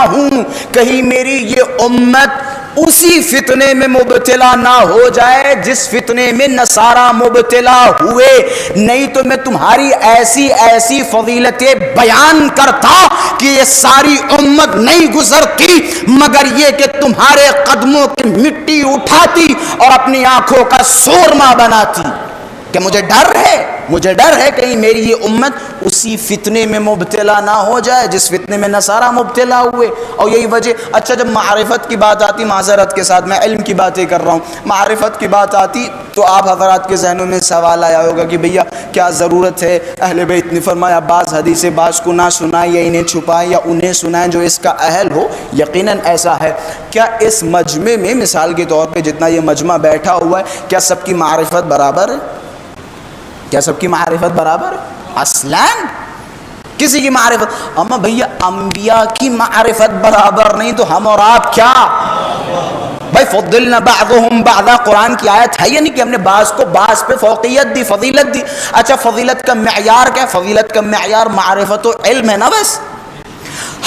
ہوں کہیں میری یہ امت اسی فتنے میں مبتلا نہ ہو جائے جس فتنے میں نصارہ مبتلا ہوئے، نہیں تو میں تمہاری ایسی فضیلتیں بیان کرتا کہ یہ ساری امت نہیں گزرتی مگر یہ کہ تمہارے قدموں کی مٹی اٹھاتی اور اپنی آنکھوں کا سورما بناتی. کہ مجھے ڈر ہے کہیں میری یہ امت اسی فتنے میں مبتلا نہ ہو جائے جس فتنے میں نصارہ مبتلا ہوئے. اور یہی وجہ، اچھا جب معرفت کی بات آتی، معذرت کے ساتھ میں علم کی باتیں کر رہا ہوں، معرفت کی بات آتی تو آپ حضرات کے ذہنوں میں سوال آیا ہوگا کہ بھیا کیا ضرورت ہے اہل بیت نے فرمایا بعض حدیثیں بعض کو نہ سنائیں یا انہیں چھپائیں یا انہیں سنائیں جو اس کا اہل ہو. یقیناً ایسا ہے. کیا اس مجمع میں مثال کے طور پہ جتنا یہ مجمع بیٹھا ہوا ہے، کیا سب کی معرفت برابر ہے؟ کیا سب کی معرفت برابر ہے؟ اصلاً کسی کی معرفت، اما بھیا انبیاء کی معرفت برابر نہیں تو ہم اور آپ کیا؟ بھائی فضلنا بعضهم بعضا، قرآن کی آیت ہے یا نہیں کہ ہم نے بعض کو بعض پہ فوقیت دی، فضیلت دی. اچھا فضیلت کا معیار کیا؟ فضیلت کا معیار معرفت و علم ہے نا بس.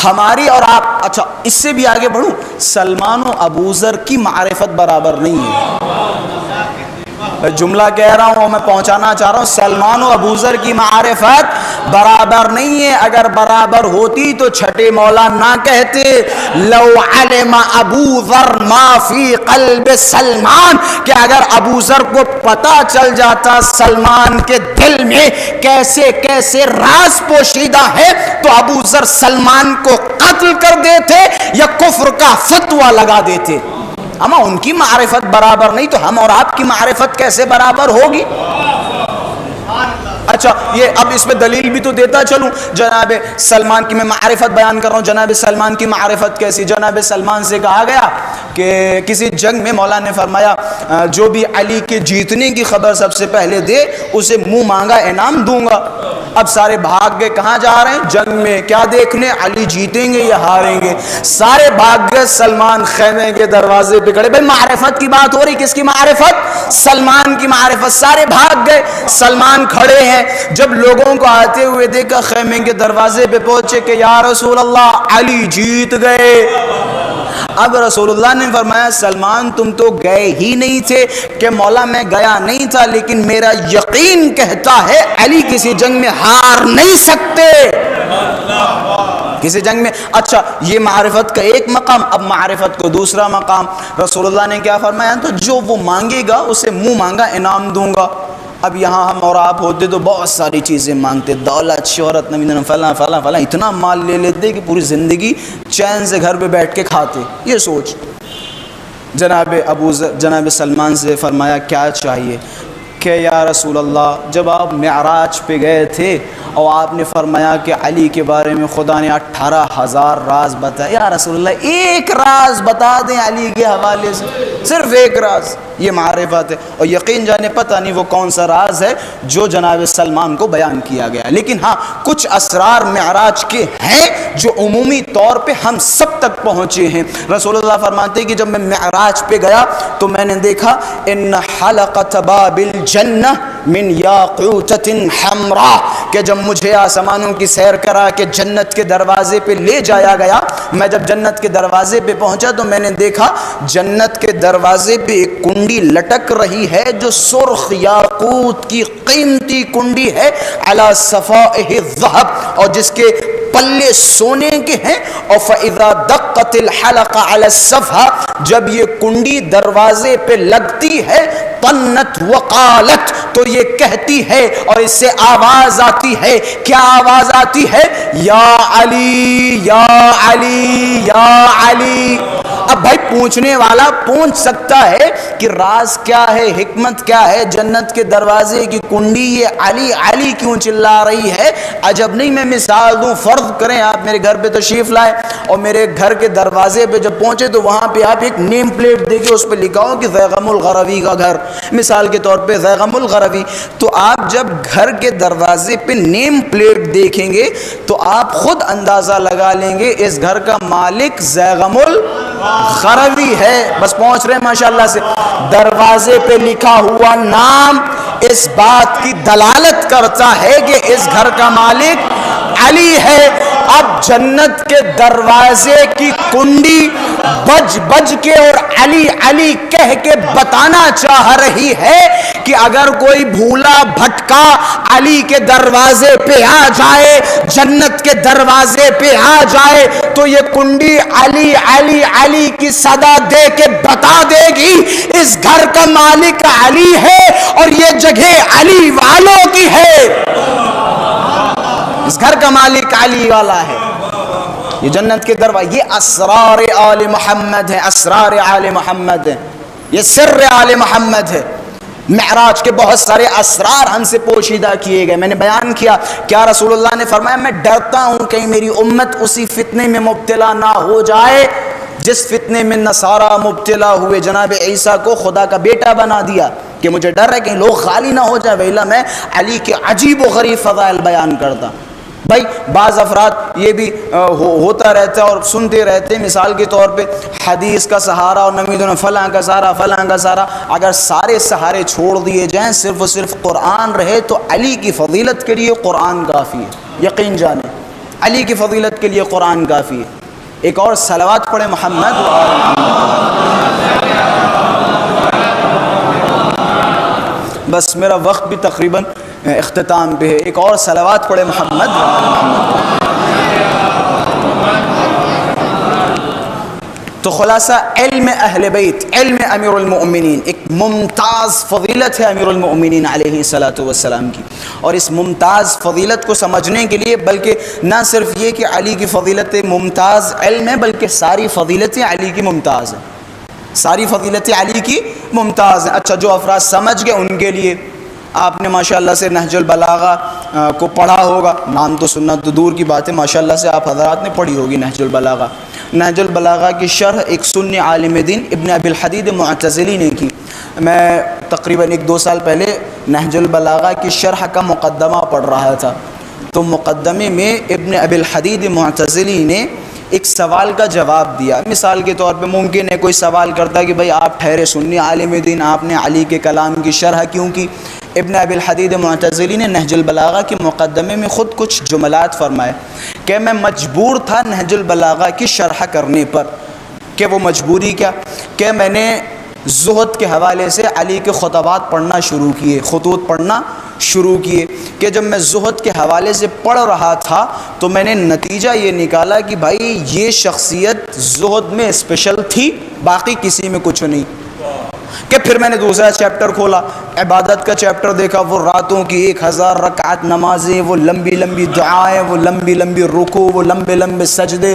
ہماری اور آپ، اچھا اس سے بھی آگے بڑھوں، سلمان و ابو ذر کی معرفت برابر نہیں ہے. جملہ کہہ رہا ہوں، میں پہنچانا چاہ رہا ہوں، سلمان و ابو ذر کی معرفت برابر نہیں ہے. اگر برابر ہوتی تو چھٹے مولا نہ کہتے لو علم ابو ذر ما فی قلب سلمان، کہ اگر ابو ذر کو پتہ چل جاتا سلمان کے دل میں کیسے کیسے راز پوشیدہ ہے تو ابو ذر سلمان کو قتل کر دیتے یا کفر کا فتویٰ لگا دیتے. اما ان کی معرفت برابر نہیں تو ہم اور آپ کی معرفت کیسے برابر ہوگی؟ اچھا یہ اب اس میں دلیل بھی تو دیتا چلوں. جناب سلمان کی میں معرفت بیان کر رہا ہوں، جناب سلمان کی معرفت کیسی؟ جناب سلمان سے کہا گیا کہ کسی جنگ میں مولا نے فرمایا جو بھی علی کے جیتنے کی خبر سب سے پہلے دے اسے منہ مانگا انعام دوں گا. اب سارے بھاگ گئے، کہاں جا رہے ہیں؟ جنگ میں. کیا دیکھنے؟ علی جیتیں گے یا ہاریں گے. سارے بھاگ گئے، سلمان خیمے کے دروازے پہ کھڑے. بھائی معرفت کی بات ہو رہی، کس کی معرفت؟ سلمان کی معرفت. سارے بھاگ گئے، سلمان کھڑے ہیں. جب لوگوں کو آتے ہوئے دیکھا خیمے کے دروازے پہ پہنچے کہ یا رسول اللہ علی جیت گئے. اب رسول اللہ نے فرمایا سلمان تم تو گئے ہی نہیں تھے. کہ مولا میں گیا نہیں تھا لیکن میرا یقین کہتا ہے علی کسی جنگ میں ہار نہیں سکتے، کسی جنگ میں. اچھا یہ معرفت کا ایک مقام. اب معرفت کو دوسرا مقام. رسول اللہ نے کیا فرمایا؟ تو جو وہ مانگے گا اسے منہ مانگا انعام دوں گا. اب یہاں ہم اور آپ ہوتے تو بہت ساری چیزیں مانگتے، دولت، شہرت، فلاں فلاں فلاں، اتنا مال لے لیتے کہ پوری زندگی چین سے گھر پہ بیٹھ کے کھاتے. یہ سوچ. جناب سلمان سے فرمایا کیا چاہیے؟ کہ یا رسول اللہ جب آپ معراج پہ گئے تھے اور آپ نے فرمایا کہ علی کے بارے میں خدا نے 18,000 راز بتائے، یا رسول اللہ ایک راز بتا دیں علی کے حوالے سے، صرف ایک راز. یہ معرفت ہے. اور یقین جانے پتہ نہیں وہ کون سا راز ہے جو جناب سلمان کو بیان کیا گیا. لیکن ہاں کچھ اسرار معراج کے ہیں جو عمومی طور پہ ہم سب تک پہنچے ہیں. رسول اللہ فرماتے ہیں کہ جب میں معراج پہ گیا تو میں نے دیکھا ان حلقۃ باب الجنہ من یاقوتۃ حمراء، کہ جب مجھے آسمانوں کی سیر کرا کے جنت کے دروازے پہ لے جایا گیا، میں جب جنت کے دروازے پہ پہنچا تو میں نے دیکھا جنت کے دروازے پہ ایک کنڈی لٹک رہی ہے جو سرخ یاقوت کی قیمتی کنڈی ہے، علی صفائہ الذہب، اور جس کے پلے سونے کے ہیں، اور فَإِذَا دَقَّتِ الْحَلَقَ عَلَى الصَّفْحَةِ، جب یہ کنڈی دروازے پہ لگتی ہے، طنت وقالت، تو یہ کہتی ہے اور اس سے آواز آتی ہے، کیا آواز آتی ہے؟ یا علی یا علی یا علی۔ اب بھائی پوچھنے والا پوچھ سکتا ہے کہ راز کیا ہے، حکمت کیا ہے، جنت کے دروازے کی کنڈی یہ علی علی کیوں چلا رہی ہے؟ عجب نہیں، میں مثال دوں، فرض کریں آپ میرے گھر پہ تشریف لائے اور میرے گھر کے دروازے پہ جب پہنچے تو وہاں پہ آپ ایک نیم پلیٹ دیکھیں، اس پہ لکھا ہو کہ ذیغم الغروی کا گھر، مثال کے طور پہ ذیغم الغروی، تو آپ جب گھر کے دروازے پہ نیم پلیٹ دیکھیں گے تو آپ خود اندازہ لگا لیں گے اس گھر کا مالک ذیغم الغروی ہے۔ بس پہنچ رہے ہیں ماشاءاللہ سے۔ دروازے پہ لکھا ہوا نام اس بات کی دلالت کرتا ہے کہ اس گھر کا مالک علی ہے۔ اب جنت کے دروازے کی کنڈی بج بج کے اور علی علی کہہ کے بتانا چاہ رہی ہے کہ اگر کوئی بھولا بھٹکا علی کے دروازے پہ آ جائے، جنت کے دروازے پہ آ جائے، تو یہ کنڈی علی علی علی کی صدا دے کے بتا دے گی اس گھر کا مالک علی ہے اور یہ جگہ علی والوں کی ہے، اس گھر کا مالک علی والا ہے۔ یہ جنت کے دروازے، یہ اسرار آل محمد ہے، اسرار آل محمد ہے، یہ سر آل محمد ہے۔ معراج کے بہت سارے اسرار ہم سے پوشیدہ کیے گئے، میں نے بیان کیا، کیا رسول اللہ نے فرمایا میں ڈرتا ہوں کہیں میری امت اسی فتنے میں مبتلا نہ ہو جائے جس فتنے میں نصارہ مبتلا ہوئے، جناب عیسیٰ کو خدا کا بیٹا بنا دیا، کہ مجھے ڈر ہے کہ لوگ خالی نہ ہو جائے، ویلا میں علی کے عجیب و غریب فضائل بیان کرتا۔ بھائی بعض افراد یہ بھی ہوتا رہتا ہے اور سنتے رہتے ہیں، مثال کے طور پہ حدیث کا سہارا اور نمیدن فلاں کا سہارا، فلاں کا سہارا، اگر سارے سہارے چھوڑ دیے جائیں، صرف و صرف قرآن رہے تو علی کی فضیلت کے لیے قرآن کافی ہے، یقین جانیں علی کی فضیلت کے لیے قرآن کافی ہے۔ ایک اور صلوات پڑھیں محمد و آل محمد۔ بس میرا وقت بھی تقریباً اختتام پہ ہے، ایک اور صلوات پڑھیں محمد و آل محمد۔ تو خلاصہ علم اہل بیت، علم امیر المؤمنین ایک ممتاز فضیلت ہے امیر المؤمنین علیہ الصلاۃ والسلام کی، اور اس ممتاز فضیلت کو سمجھنے کے لیے بلکہ نہ صرف یہ کہ علی کی فضیلت ممتاز علم ہے، بلکہ ساری فضیلتیں علی کی ممتاز ہیں، ساری فضیلتیں علی کی ممتاز ہیں۔ اچھا جو افراد سمجھ گئے ان کے لیے آپ نے ماشاءاللہ سے نہج البلاغہ کو پڑھا ہوگا، نام تو سننا تو دور کی بات ہے، ماشاءاللہ سے آپ حضرات نے پڑھی ہوگی نہج البلاغہ۔ نہج البلاغہ کی شرح ایک سنی عالم دین ابن ابی الحدید معتزلی نے کی۔ میں تقریباً 1-2 سال پہلے نہج البلاغہ کی شرح کا مقدمہ پڑھ رہا تھا، تو مقدمے میں ابن ابی الحدید معتزلی نے ایک سوال کا جواب دیا۔ مثال کے طور پہ ممکن ہے کوئی سوال کرتا ہے کہ بھئی آپ ٹھہرے سنی عالم دین، آپ نے علی کے کلام کی شرح کیوں کی؟ ابن ابی الحدید معتزلی نے نہج البلاغہ کے مقدمے میں خود کچھ جملات فرمائے کہ میں مجبور تھا نہج البلاغہ کی شرح کرنے پر۔ کہ وہ مجبوری کیا؟ کہ میں نے زہد کے حوالے سے علی کے خطبات پڑھنا شروع کیے، خطوط پڑھنا شروع کیے، کہ جب میں زہد کے حوالے سے پڑھ رہا تھا تو میں نے نتیجہ یہ نکالا کہ بھائی یہ شخصیت زہد میں اسپیشل تھی، باقی کسی میں کچھ نہیں۔ کہ پھر میں نے دوسرا چیپٹر کھولا، عبادت کا چیپٹر دیکھا، وہ راتوں کی 1000 رکعت نمازیں، وہ لمبی لمبی دعائیں، وہ لمبی لمبی رکوع، وہ لمبے لمبے سجدے۔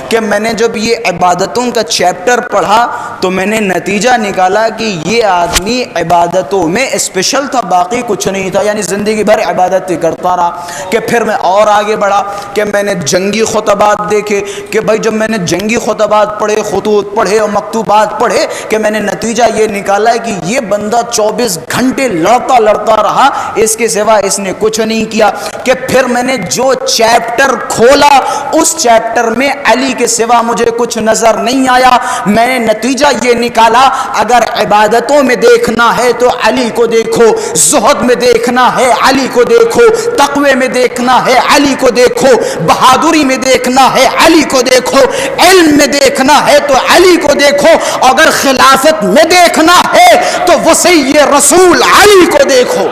کہ میں نے جب یہ عبادتوں کا چیپٹر پڑھا تو میں نے نتیجہ نکالا کہ یہ آدمی عبادتوں میں اسپیشل تھا، باقی کچھ نہیں تھا، یعنی زندگی بھر عبادت کرتا رہا۔ کہ پھر میں اور آگے بڑھا کہ میں نے جنگی خطبات دیکھے، کہ بھائی جب میں نے جنگی خطبات پڑھے، خطوط پڑھے اور مکتوبات پڑھے، کہ میں نے نتیجہ یہ نکالا کہ یہ بندہ 24 گھنٹے لڑتا رہا، اس کے سوا اس نے کچھ نہیں کیا۔ کہ پھر میں نے جو چیپٹر کھولا اس چیپٹر میں علی کے سوا مجھے کچھ نظر نہیں آیا۔ میں نے نتیجہ یہ نکالا، اگر عبادتوں میں دیکھنا ہے تو علی کو دیکھو، زہد میں دیکھنا ہے علی کو دیکھو، تقوی میں دیکھنا ہے علی کو دیکھو، بہادری میں دیکھنا ہے علی کو دیکھو، علم میں دیکھنا ہے تو علی کو دیکھو، اگر خلافت میں دیکھنا ہے تو وصی رسول علی کو دیکھو۔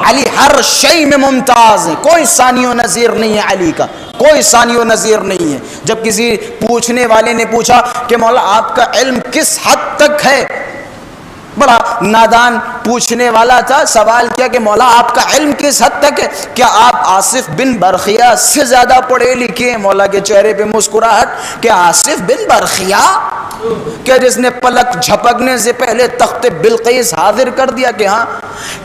علی ہر شے میں ممتاز ہے، کوئی ثانی و نظیر نہیں ہے علی کا، کوئی ثانی و نظیر نہیں ہے۔ جب کسی پوچھنے والے نے پوچھا کہ مولا آپ کا علم کس حد تک ہے، بڑا نادان پوچھنے والا تھا، سوال کیا کہ مولا آپ کا علم کس حد تک ہے، کیا آپ آصف بن برخیا سے زیادہ پڑھے لکھے ہیں؟ مولا کے چہرے پہ مسکراہٹ کہ آصف بن برخیا کہ جس نے پلک جھپکنے سے پہلے تخت بلقیس حاضر کر دیا، کہ ہاں،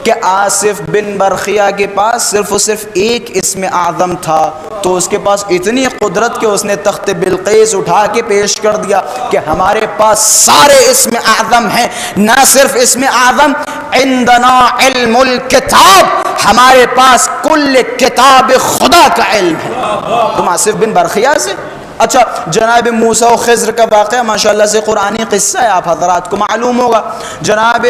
کہ آصف بن برخیا کے پاس صرف و صرف ایک اسم اعظم تھا، تو اس کے پاس اتنی قدرت کہ اس نے تخت بلقیس اٹھا کے پیش کر دیا کہ ہمارے پاس سارے اسم اعظم ہیں، نہ صرف اسم اعظم، عندنا علم الکتاب، ہمارے پاس کل کتاب خدا کا علم ہے۔ تم آصف بن برخیا سے؟ اچھا، جناب موسیٰ و خضر کا واقعہ ماشاءاللہ سے قرآنی قصہ ہے، آپ حضرات کو معلوم ہوگا۔ جناب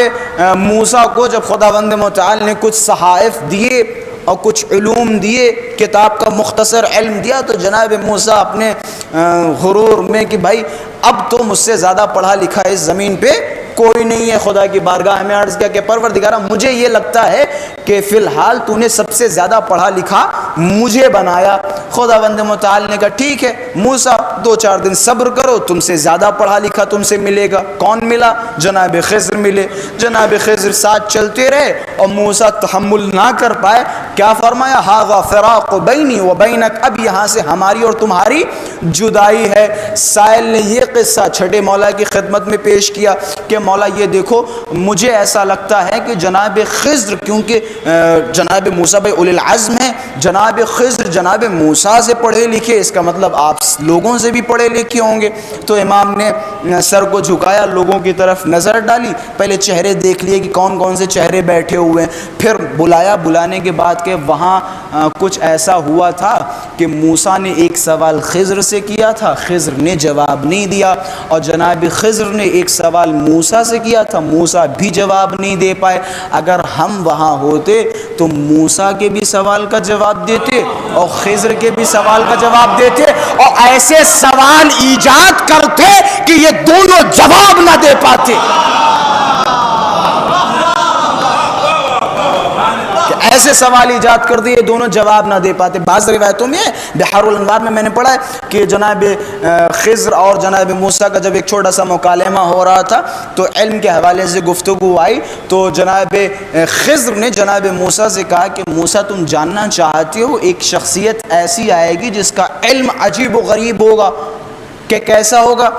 موسیٰ کو جب خداوند متعال نے کچھ صحائف دیے اور کچھ علوم دیے، کتاب کا مختصر علم دیا، تو جناب موسیٰ اپنے غرور میں کہ بھائی اب تو مجھ سے زیادہ پڑھا لکھا اس زمین پہ کوئی نہیں ہے، خدا کی بارگاہ میں عرض کیا کہ پروردگارہ مجھے یہ لگتا ہے کہ فی الحال تو نے سب سے زیادہ پڑھا لکھا مجھے بنایا۔ خداوند متعال نے کہا ٹھیک ہے موسیٰ، 2-4 دن صبر کرو، تم سے زیادہ پڑھا لکھا تم سے ملے گا۔ کون ملا؟ جناب خضر ملے۔ جناب خضر ساتھ چلتے رہے اور موسیٰ تحمل نہ کر پائے، کیا فرمایا؟ ھذا فراق بینی و بینک، اب یہاں سے ہماری اور تمہاری جدائی ہے۔ سائل نے یہ قصہ چھٹے مولا کی خدمت میں پیش کیا کہ مولا یہ دیکھو، مجھے ایسا لگتا ہے کہ جناب خضر، کیونکہ جناب موسیٰ بھائی اولی العزم ہیں، جناب خضر جناب موسیٰ سے پڑھے لکھے، اس کا مطلب آپ لوگوں سے بھی پڑھے لکھے ہوں گے۔ تو امام نے سر کو جھکایا، لوگوں کی طرف نظر ڈالی، پہلے چہرے دیکھ لیے کہ کون کون سے چہرے بیٹھے ہوئے ہیں، پھر بلایا، بلانے کے بعد کہ وہاں کچھ ایسا ہوا تھا کہ موسیٰ نے ایک سوال خضر سے کیا تھا، خضر نے جواب نہیں دیا، اور جناب خضر نے ایک سوال موسیٰ سے کیا تھا، موسیٰ بھی جواب نہیں دے پائے۔ اگر ہم وہاں ہوتے تو موسیٰ کے بھی سوال کا جواب دیتے اور خضر کے بھی سوال کا جواب دیتے، اور ایسے سوال ایجاد کرتے کہ یہ دونوں جواب نہ دے پاتے، ایسے سوال ایجاد کر دیے دونوں جواب نہ دے پاتے۔ بعض روایتوں میں بحار الانوار میں نے پڑھا ہے کہ جناب خضر اور جناب موسیٰ کا جب ایک چھوٹا سا مکالمہ ہو رہا تھا تو علم کے حوالے سے گفتگو آئی، تو جناب خضر نے جناب موسیٰ سے کہا کہ موسیٰ تم جاننا چاہتے ہو ایک شخصیت ایسی آئے گی جس کا علم عجیب و غریب ہوگا، کہ کیسا ہوگا؟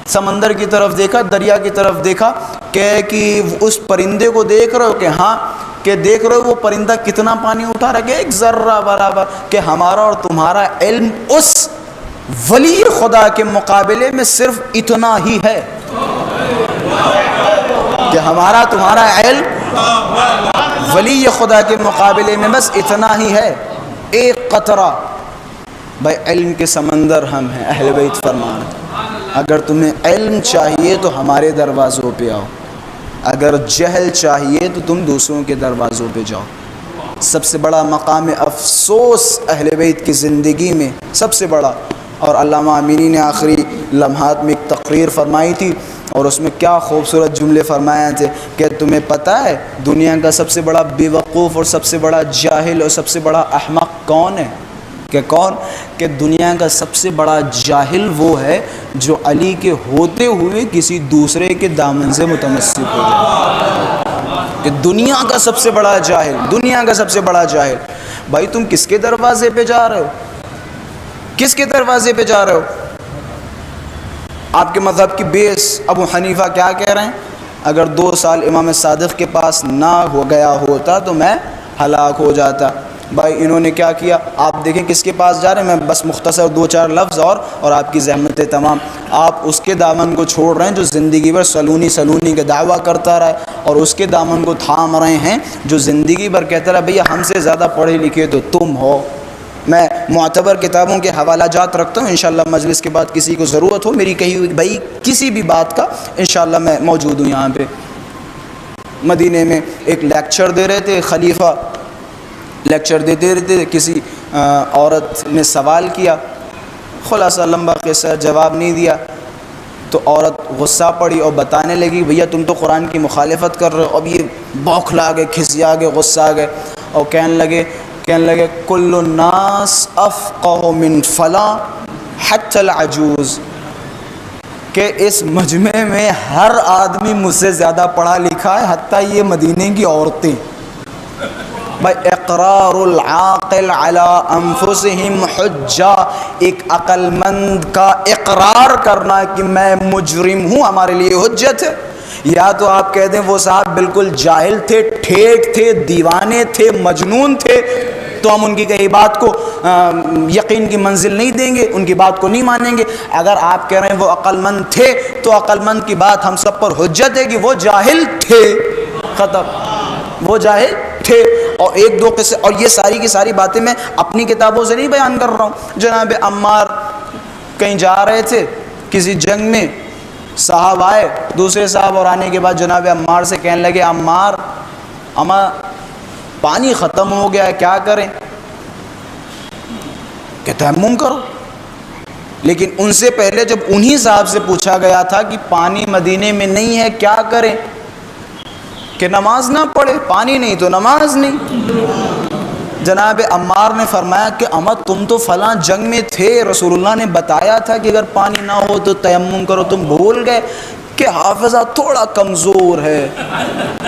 سمندر کی طرف دیکھا، دریا کی طرف دیکھا، کہ اس پرندے کو دیکھ رہے ہو؟ کہ ہاں، کہ دیکھ رہے ہو وہ پرندہ کتنا پانی اٹھا رہا ہے؟ ایک ذرہ برابر، کہ ہمارا اور تمہارا علم اس ولی خدا کے مقابلے میں صرف اتنا ہی ہے، کہ ہمارا تمہارا علم ولی خدا کے مقابلے میں بس اتنا ہی ہے، ایک قطرہ۔ بھائی علم کے سمندر ہم ہیں، اہل بیت فرمان، اگر تمہیں علم چاہیے تو ہمارے دروازوں پہ آؤ، اگر جہل چاہیے تو تم دوسروں کے دروازوں پہ جاؤ۔ سب سے بڑا مقام افسوس اہل بیت کی زندگی میں سب سے بڑا، اور علامہ امینی نے آخری لمحات میں ایک تقریر فرمائی تھی اور اس میں کیا خوبصورت جملے فرمائے تھے کہ تمہیں پتہ ہے دنیا کا سب سے بڑا بے وقوف اور سب سے بڑا جاہل اور سب سے بڑا احمق کون ہے؟ کہ کون؟ کہ دنیا کا سب سے بڑا جاہل وہ ہے جو علی کے ہوتے ہوئے کسی دوسرے کے دامن سے متمسک ہو جائے، کہ دنیا کا سب سے بڑا جاہل، دنیا کا سب سے بڑا جاہل۔ بھائی تم کس کے دروازے پہ جا رہے ہو؟ کس کے دروازے پہ جا رہے ہو؟ آپ کے مذہب کی بیس ابو حنیفہ کیا کہہ رہے ہیں؟ اگر 2 سال امام صادق کے پاس نہ ہو گیا ہوتا تو میں ہلاک ہو جاتا۔ بھائی انہوں نے کیا کیا؟ آپ دیکھیں کس کے پاس جا رہے ہیں، میں بس مختصر 2-4 لفظ اور آپ کی زحمتیں تمام۔ آپ اس کے دامن کو چھوڑ رہے ہیں جو زندگی بھر سلونی کا دعویٰ کرتا رہا ہے، اور اس کے دامن کو تھام رہے ہیں جو زندگی بھر کہتا رہا بھئی ہم سے زیادہ پڑھے لکھے تو تم ہو، میں معتبر کتابوں کے حوالہ جات رکھتا ہوں، انشاءاللہ مجلس کے بعد کسی کو ضرورت ہو میری کہی ہوئی بھائی کسی بھی بات کا، انشاءاللہ میں موجود ہوں یہاں پہ۔ مدینے میں ایک لیکچر دے رہے تھے، خلیفہ لیکچر دیتے رہتے، کسی عورت نے سوال کیا، خلاصہ لمبا قصہ، جواب نہیں دیا، تو عورت غصہ پڑی اور بتانے لگی بھیا تم تو قرآن کی مخالفت کر رہے ہو۔ اب یہ بوکھلا گئے، کھسیا گئے، غصہ آ گئے اور کہنے لگے کل الناس افقہ من فلاں حتی العجوز، کہ اس مجمع میں ہر آدمی مجھ سے زیادہ پڑھا لکھا ہے حتیٰ یہ مدینے کی عورتیں۔ بھائی اقرار العاقل علی انفسہم حجہ، ایک عقل مند کا اقرار کرنا کہ میں مجرم ہوں ہمارے لیے حجت ہے۔ یا تو آپ کہہ دیں وہ صاحب بالکل جاہل تھے، ٹھیٹ تھے، دیوانے تھے، مجنون تھے، تو ہم ان کی کہی بات کو یقین کی منزل نہیں دیں گے، ان کی بات کو نہیں مانیں گے۔ اگر آپ کہہ رہے ہیں وہ عقل مند تھے تو عقل مند کی بات ہم سب پر حجت ہے کہ وہ جاہل تھے، ختم، وہ جاہل تھے۔ اور ایک دو قصے، اور یہ ساری کی ساری باتیں میں اپنی کتابوں سے نہیں بیان کر رہا ہوں۔ جناب عمار کہیں جا رہے تھے کسی جنگ میں، صاحب آئے، دوسرے صاحب، اور آنے کے بعد جناب عمار سے کہنے لگے عمار اما پانی ختم ہو گیا ہے، کیا کریں؟ کہ تیمم کرو۔ لیکن ان سے پہلے جب انہی صاحب سے پوچھا گیا تھا کہ پانی مدینے میں نہیں ہے کیا کریں، کہ نماز نہ پڑھے، پانی نہیں تو نماز نہیں۔ جناب عمار نے فرمایا کہ اما تم تو فلاں جنگ میں تھے، رسول اللہ نے بتایا تھا کہ اگر پانی نہ ہو تو تیمم کرو، تم بھول گئے کہ حافظہ تھوڑا کمزور ہے،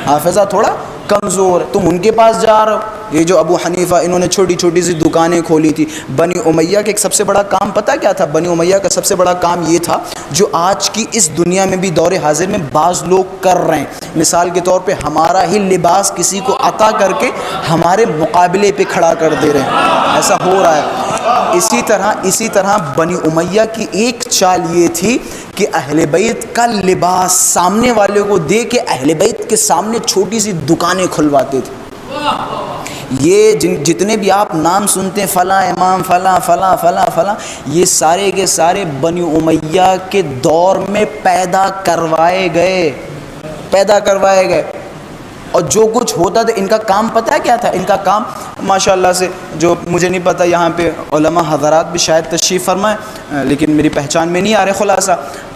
حافظہ تھوڑا کمزور ہے، تم ان کے پاس جا رہے ہو۔ یہ جو ابو حنیفہ، انہوں نے چھوٹی چھوٹی سی دکانیں کھولی تھی۔ بنی امیہ کا ایک سب سے بڑا کام پتہ کیا تھا؟ بنی امیہ کا سب سے بڑا کام یہ تھا جو آج کی اس دنیا میں بھی دور حاضر میں بعض لوگ کر رہے ہیں۔ مثال کے طور پہ ہمارا ہی لباس کسی کو عطا کر کے ہمارے مقابلے پہ کھڑا کر دے رہے ہیں، ایسا ہو رہا ہے۔ اسی طرح بنی امیہ کی ایک چال یہ تھی کہ اہل بیت کا لباس سامنے والے کو دے کے اہل بیت کے سامنے چھوٹی سی دکانیں کھلواتے تھے۔ یہ جتنے بھی آپ نام سنتے ہیں، فلاں امام، فلاں فلاں فلاں فلاں، یہ سارے کے سارے بنی امیہ کے دور میں پیدا کروائے گئے۔ اور جو کچھ ہوتا تھا، ان کا کام پتہ ہے کیا تھا؟ ان کا کام ماشاءاللہ سے، جو مجھے نہیں پتہ، یہاں پہ علماء حضرات بھی شاید تشریف فرمائیں لیکن میری پہچان میں نہیں آ رہے، خلاصہ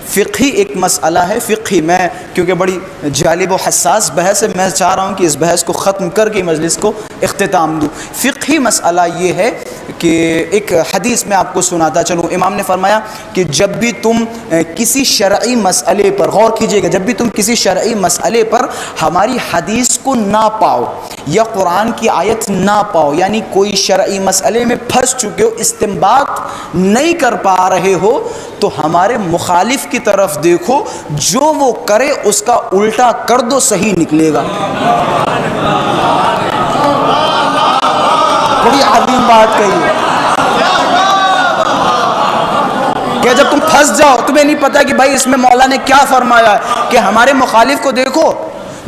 فقہی ایک مسئلہ ہے، فقہی، میں کیونکہ بڑی جالب و حساس بحث ہے، میں چاہ رہا ہوں کہ اس بحث کو ختم کر کے مجلس کو اختتام دوں۔ فقہی مسئلہ یہ ہے کہ ایک حدیث میں آپ کو سناتا چلوں، امام نے فرمایا کہ جب بھی تم کسی شرعی مسئلے پر، غور کیجئے گا، جب بھی تم کسی شرعی مسئلے پر ہماری حدیث کو نہ پاؤ یا قرآن کی آیت نہ پاؤ، یعنی کوئی شرعی مسئلے میں پھنس چکے ہو، استنباط نہیں کر پا رہے ہو، تو ہمارے مخالف کی طرف دیکھو، جو وہ کرے اس کا الٹا کر دو، صحیح نکلے گا۔ بڑی عظیم بات کہی ہے کہ جب تم پھنس جاؤ، تمہیں نہیں پتا کہ بھائی اس میں مولا نے کیا فرمایا ہے، کہ ہمارے مخالف کو دیکھو،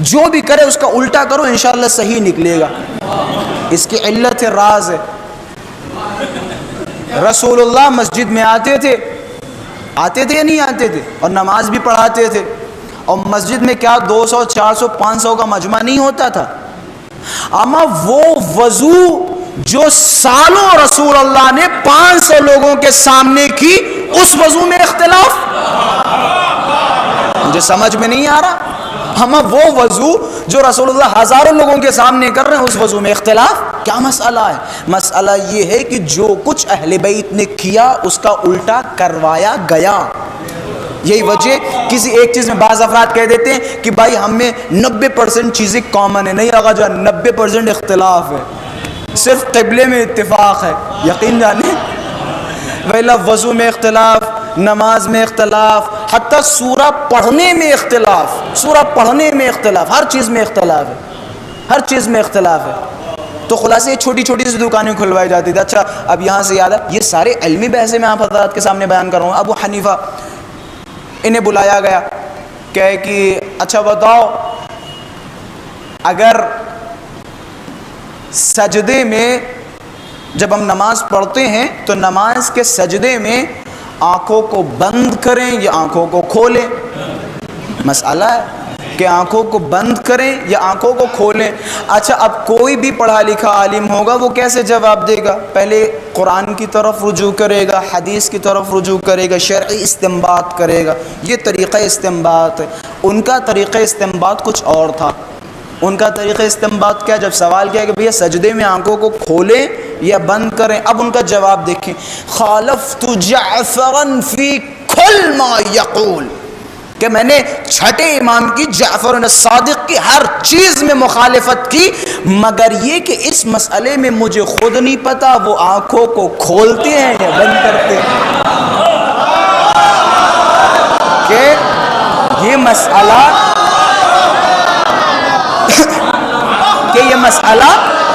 جو بھی کرے اس کا الٹا کرو، انشاءاللہ صحیح نکلے گا۔ اس کی علت ہے، راز ہے۔ رسول اللہ مسجد میں آتے تھے یا نہیں آتے تھے، اور نماز بھی پڑھاتے تھے، اور مسجد میں کیا 200 400 500 کا مجمع نہیں ہوتا تھا، اما وہ وضو جو سالوں رسول اللہ نے 500 لوگوں کے سامنے کی، اس وضو میں اختلاف، مجھے سمجھ میں نہیں آ رہا، اما وہ وضو جو رسول اللہ ہزاروں لوگوں کے سامنے کر رہے ہیں، اس وضو میں اختلاف، کیا مسئلہ ہے؟ مسئلہ یہ ہے کہ جو کچھ اہل بیت نے کیا اس کا الٹا کروایا گیا۔ یہی وجہ، کسی ایک چیز میں بعض افراد کہہ دیتے ہیں کہ بھائی ہم میں 90% چیزیں کامن ہے، نہیں آگا جان، 90% اختلاف ہے، صرف قبلے میں اتفاق ہے، یقین جانے ویلا وضو میں اختلاف، نماز میں اختلاف، حتیٰ سورہ پڑھنے میں اختلاف، ہر چیز میں اختلاف ہے، تو خلاصے چھوٹی چھوٹی سی دکانیں کھلوائی جاتی تھی۔ اچھا، اب یہاں سے یاد ہے، یہ سارے علمی بحثیں میں آپ حضرات کے سامنے بیان کر رہا ہوں۔ ابو حنیفہ، انہیں بلایا گیا کہ اچھا بتاؤ، اگر سجدے میں جب ہم نماز پڑھتے ہیں تو نماز کے سجدے میں آنکھوں کو بند کریں یا آنکھوں کو کھولیں؟ مسئلہ ہے کہ آنکھوں کو بند کریں یا آنکھوں کو کھولیں۔ اچھا، اب کوئی بھی پڑھا لکھا عالم ہوگا، وہ کیسے جواب دے گا؟ پہلے قرآن کی طرف رجوع کرے گا، حدیث کی طرف رجوع کرے گا، شرعی استنباط کرے گا۔ یہ طریقہ استنباط ہے۔ ان کا طریقہ استنباط کچھ اور تھا۔ ان کا طریقہ استنباط کیا؟ جب سوال کیا کہ بھیا سجدے میں آنکھوں کو کھولیں یا بند کریں، اب ان کا جواب دیکھیں، خالفت جعفرا فی کل ما یقول، کہ میں نے چھٹے امام کی، جعفر الصادق کی ہر چیز میں مخالفت کی، مگر یہ کہ اس مسئلے میں مجھے خود نہیں پتا وہ آنکھوں کو کھولتے ہیں یا بند کرتے ہیں، کہ یہ مسئلہ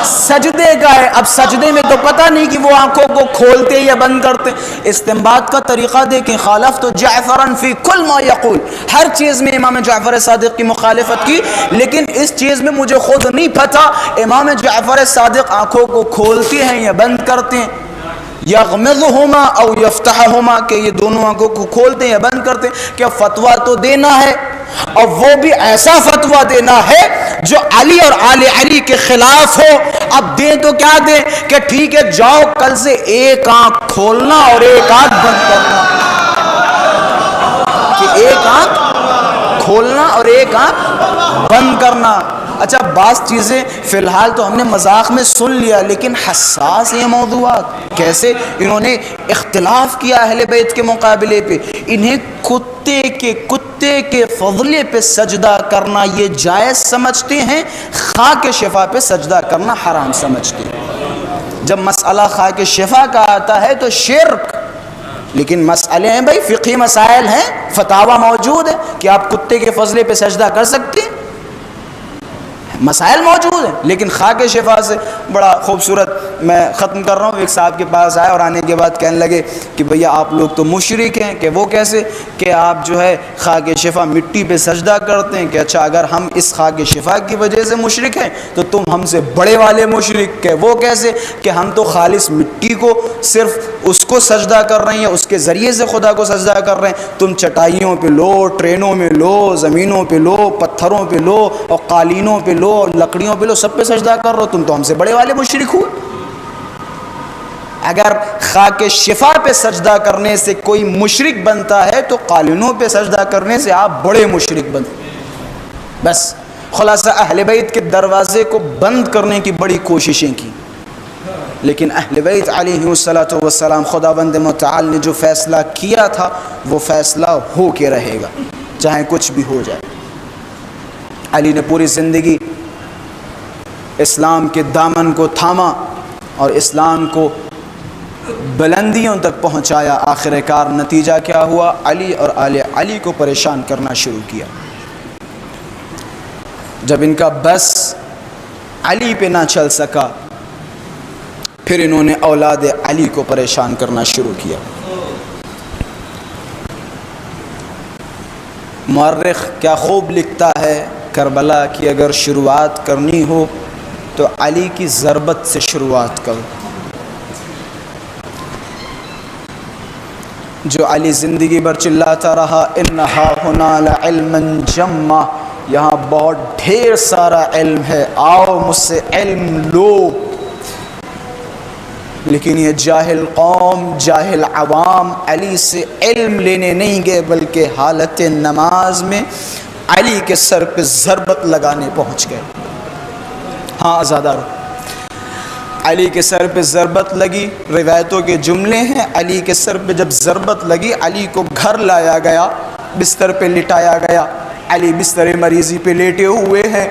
سجدے کا ہے۔ اب سجدے میں تو پتہ نہیں کہ وہ آنکھوں کو کھولتے یا بند کرتے۔ استنباط کا طریقہ دیکھیں، خالفت جعفرا فی کل ما یقول، ہر چیز میں امام جعفر صادق کی مخالفت کی، لیکن اس چیز میں مجھے خود نہیں پتہ امام جعفر صادق آنکھوں کو کھولتے ہیں یا بند کرتے ہیں، یغمضہما او یفتحہما، کہ یہ دونوں آنکھوں کو کھولتے ہیں یا بند کرتے ہیں۔ کیا فتویٰ تو دینا ہے، اور وہ بھی ایسا فتویٰ دینا ہے جو علی اور آل علی کے خلاف ہو۔ اب دیں تو کیا دیں کہ ٹھیک ہے جاؤ کل سے ایک آنکھ کھولنا اور ایک آنکھ بند کرنا، کہ ایک آنکھ کھولنا اور ایک آنکھ بند کرنا۔ اچھا، بعض چیزیں فی الحال تو ہم نے مذاق میں سن لیا، لیکن حساس یہ موضوعات کیسے انہوں نے اختلاف کیا اہل بیت کے مقابلے پہ۔ انہیں کتے کے فضلے پہ سجدہ کرنا یہ جائز سمجھتے ہیں، خاک شفا پہ سجدہ کرنا حرام سمجھتے ہیں۔ جب مسئلہ خاک شفا کا آتا ہے تو شرک، لیکن مسئلے ہیں بھائی فقہی مسائل ہیں، فتاوی موجود ہے کہ آپ کتے کے فضلے پہ سجدہ کر سکتے ہیں، مسائل موجود ہیں۔ لیکن خاک شفا سے بڑا خوبصورت، میں ختم کر رہا ہوں، ایک صاحب کے پاس آئے اور آنے کے بعد کہنے لگے کہ بھیا آپ لوگ تو مشرک ہیں، کہ وہ کیسے، کہ آپ جو ہے خاک شفا مٹی پہ سجدہ کرتے ہیں، کہ اچھا اگر ہم اس خاک شفا کی وجہ سے مشرک ہیں تو تم ہم سے بڑے والے مشرک، کہ وہ کیسے، کہ ہم تو خالص مٹی کو صرف اس کو سجدہ کر رہے ہیں، اس کے ذریعے سے خدا کو سجدہ کر رہے ہیں، تم چٹائیوں پہ لو، ٹرینوں میں لو، زمینوں پہ لو، پتھروں پہ لو اور قالینوں پہ لو، لکڑیوں پہ لو، سب پہ سجدہ کر رہو، تم تو ہم سے بڑے والے مشرک ہو۔ اگر خاک شفا پہ سجدہ کرنے سے کوئی مشرک بنتا ہے تو قالینوں پہ سجدہ کرنے سے آپ بڑے مشرک بنتے۔ بس خلاصہ اہل بیت کے دروازے کو بند کرنے کی بڑی کوششیں کی، لیکن اہل بیت علیہ الصلوۃ والسلام، خداوند متعال نے جو فیصلہ کیا تھا وہ فیصلہ ہو کے رہے گا، چاہے کچھ بھی ہو جائے۔ علی نے پوری زندگی اسلام کے دامن کو تھاما اور اسلام کو بلندیوں تک پہنچایا۔ آخر کار نتیجہ کیا ہوا؟ علی اور آل علی کو پریشان کرنا شروع کیا۔ جب ان کا بس علی پہ نہ چل سکا، پھر انہوں نے اولاد علی کو پریشان کرنا شروع کیا۔ مورخ کیا خوب لکھتا ہے، کربلا کی اگر شروعات کرنی ہو تو علی کی ضربت سے شروعات کرو۔ جو علی زندگی بھر چلاتا رہا، انہا ہنا لعلما جما، یہاں بہت ڈھیر سارا علم ہے، آؤ مجھ سے علم لو، لیکن یہ جاہل قوم، جاہل عوام علی سے علم لینے نہیں گئے، بلکہ حالت نماز میں علی کے سر پہ ضربت لگانے پہنچ گئے۔ ہاں آزادارو، علی کے سر پہ ضربت لگی، روایتوں کے جملے ہیں، علی کے سر پہ جب ضربت لگی، علی کو گھر لایا گیا، بستر پہ لٹایا گیا، علی بستر مریضی پہ لیٹے ہوئے ہیں،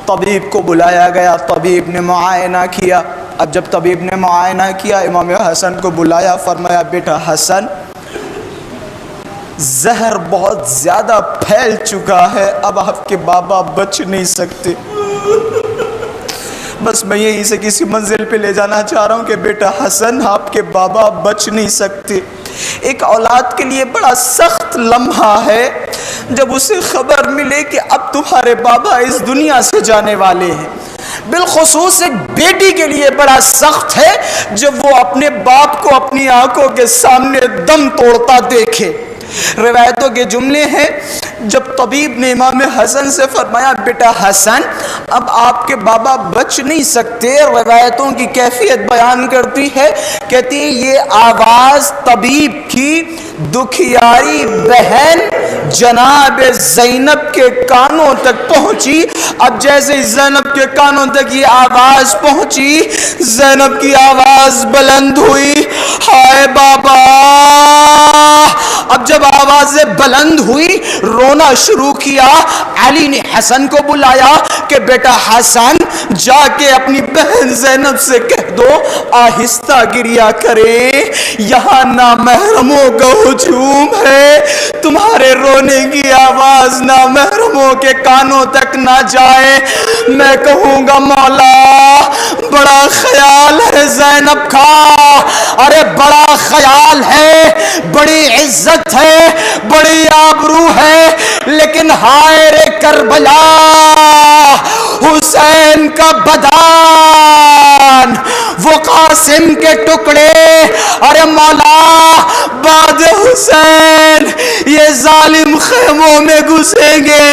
طبیب کو بلایا گیا، طبیب نے معائنہ کیا۔ اب جب طبیب نے معائنہ کیا، امام حسن کو بلایا، فرمایا بیٹا حسن، زہر بہت زیادہ پھیل چکا ہے، اب آپ کے بابا بچ نہیں سکتے، بس میں یہیں سے کسی منزل پہ لے جانا چاہ رہا ہوں کہ بیٹا حسن آپ کے بابا بچ نہیں سکتے۔ ایک اولاد کے لیے بڑا سخت لمحہ ہے جب اسے خبر ملے کہ اب تمہارے بابا اس دنیا سے جانے والے ہیں۔ بالخصوص ایک بیٹی کے لیے بڑا سخت ہے جب وہ اپنے باپ کو اپنی آنکھوں کے سامنے دم توڑتا دیکھے۔ روایتوں کے جملے ہیں، جب طبیب نے امام حسن سے فرمایا بیٹا حسن اب آپ کے بابا بچ نہیں سکتے، روایتوں کی کیفیت بیان کرتی ہے، کہتی ہے یہ آواز طبیب کی دکھیاری بہن جناب زینب کے کانوں تک پہنچی۔ اب جیسے زینب کے کانوں تک یہ آواز پہنچی، زینب کی آواز بلند ہوئی، ہائے بابا۔ اب جب آوازیں بلند ہوئی، رونا شروع کیا۔ علی نے حسن کو بلایا کہ بیٹا حسن جا کے اپنی بہن زینب سے کہہ دو آہستہ گریا کرے، یہاں نامحرموں کا ہجوم ہے، تمہارے رونے کی آواز نامحرموں کے کانوں تک نہ جائے۔ میں کہوں گا مولا بڑا خیال ہے زینب کا، ارے بڑا خیال ہے، بڑی عزت ہے، بڑی آبرو ہے، لیکن ہائے رے کربلا حسین کا بدن، وہ قاسم کے ٹکڑے، ارے مولا بعد حسین یہ ظالم خیموں میں گھسیں گے،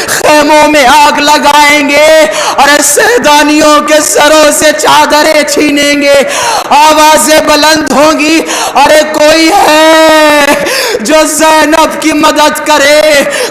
خیموں میں آگ لگائیں گے، ارے سیدانیوں کے سروں سے چادریں چھینیں گے، آوازیں بلند ہوں گی، ارے کوئی ہے جو زینب کی مدد کرے،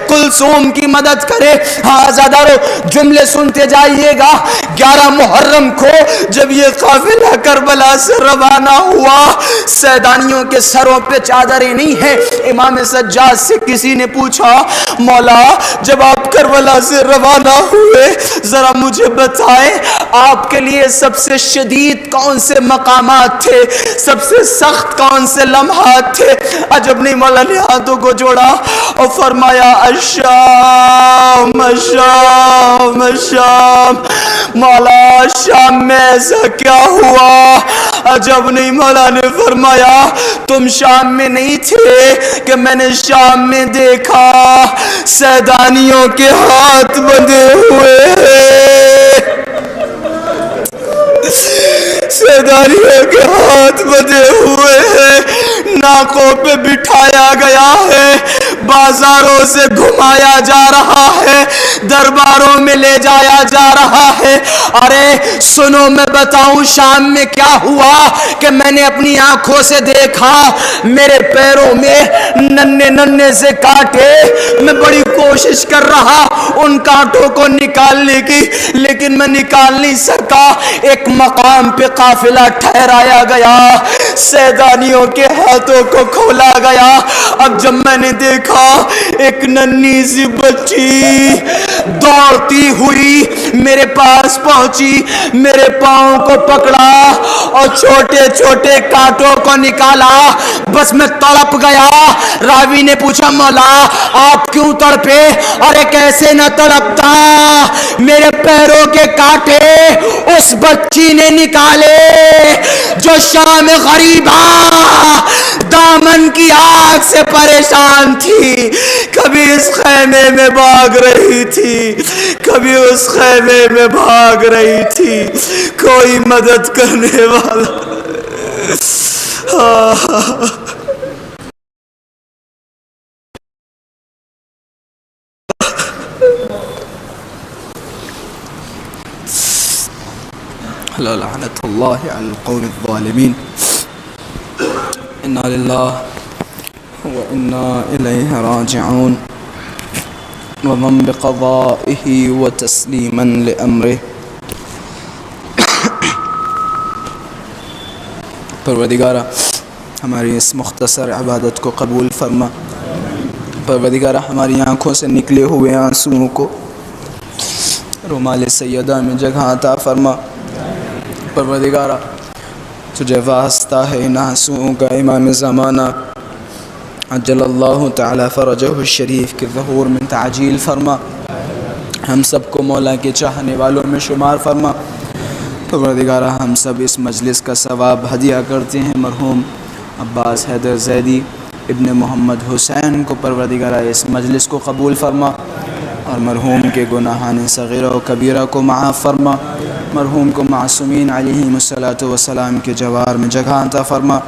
کلثوم کی مدد کرے۔ ہاں زادارو جملے سنتے جائیے گا۔ 11 محرم کو جب یہ قافلہ کربلا سے روانہ ہوا، سیدانیوں کے سروں پہ چادریں نہیں ہیں۔ امام سجاد سے کسی نے پوچھا مولا جب آپ کربلا سے روانہ ہوئے ذرا مجھے بتائیں آپ کے لیے سب سے شدید کون سے مقامات تھے، سب سے سخت کون سے لمحات تھے؟ عجب نہیں، مولا نے ہاتھوں کو جوڑا اور فرمایا الشام الشام الشام، مولا شام میں ایسا کیا ہوا؟ عجب نہیں، مولا نے فرمایا تم شام میں نہیں تھے کہ میں نے شام میں دیکھا سیدانیوں کے ہاتھ بندھے ہوئے ہیں، سیدانیوں کے ہاتھ بندھے ہوئے ہیں، ناکوں پہ بٹھایا گیا ہے، بازاروں سے گھمایا جا رہا ہے، درباروں میں لے جایا جا رہا ہے۔ ارے سنو میں بتاؤں شام میں کیا ہوا کہ میں نے اپنی آنکھوں سے دیکھا، میرے پیروں میں ننھے ننھے سے کانٹے، میں بڑی کوشش کر رہا ان کانٹوں کو نکالنے کی لیکن میں نکال نہیں سکا۔ ایک مقام پہ قافلہ ٹھہرایا گیا، سیدانیوں کے ہاتھوں کو کھولا گیا۔ اب جب میں نے دیکھا ایک ننھی سی بچی دوڑتی ہوئی میرے پاس پہنچی، میرے پاؤں کو پکڑا اور چھوٹے چھوٹے کانٹوں کو نکالا، بس میں تڑپ گیا۔ راوی نے پوچھا مولا آپ کیوں تڑپے؟ ارے کیسے نہ تڑپتا، میرے پیروں کے کانٹے اس بچی نے نکالے جو شام غریبہ دامن کی آگ سے پریشان تھی، کبھی اس خیمے میں بھاگ رہی تھی، کبھی اس خیمے میں بھاگ رہی تھی، کوئی مدد کرنے والا۔ لعنت اللہ علی القوم الظالمین، انا للہ وانا الیہ راجعون، ومن بقضائہ وتسلیما لامرہ۔ پروردگارہ ہماری اس مختصر عبادت کو قبول فرما، پروردگارہ ہماری آنکھوں سے نکلے ہوئے آنسوؤں کو رومال سیدہ میں جگہ عطا فرما۔ پروردگارہ تجھے واسطہ ہے ان آنسوؤں کا، امام زمانہ عجل اللہ تعالی فرجہ الشریف کے ظہور میں تعجیل فرما، ہم سب کو مولا کے چاہنے والوں میں شمار فرما۔ پروردگارہ ہم سب اس مجلس کا ثواب ہدیہ کرتے ہیں مرحوم عباس حیدر زیدی ابن محمد حسین کو پروردگارہ اس مجلس کو قبول فرما، اور مرحوم کے گناہان صغیرہ و کبیرہ کو معاف فرما، مرحوم کو معصومین علیہم الصلاۃ والسلام کے جوار میں جگہ عطا فرما،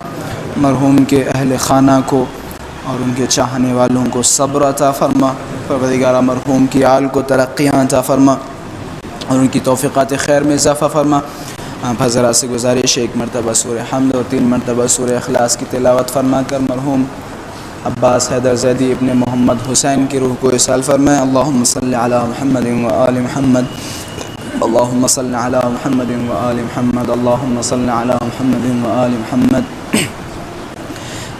مرحوم کے اہل خانہ کو اور ان کے چاہنے والوں کو صبر عطا فرما، پروردگارہ مرحوم کی آل کو ترقیاں عطا فرما اور ان کی توفیقات خیر میں اضافہ فرما۔ آپ حضرات سے گزارش ہے ایک مرتبہ سورہ حمد اور 3 مرتبہ سورہ اخلاص کی تلاوت فرما کر مرحوم عباس حیدر زیدی ابن محمد حسین کی روح کو اصال فرمائیں۔ اللہم صلی علی محمد و آل محمد، اللہم صلی علی محمد و آل محمد، اللہم صلی علی محمد و آل محمد۔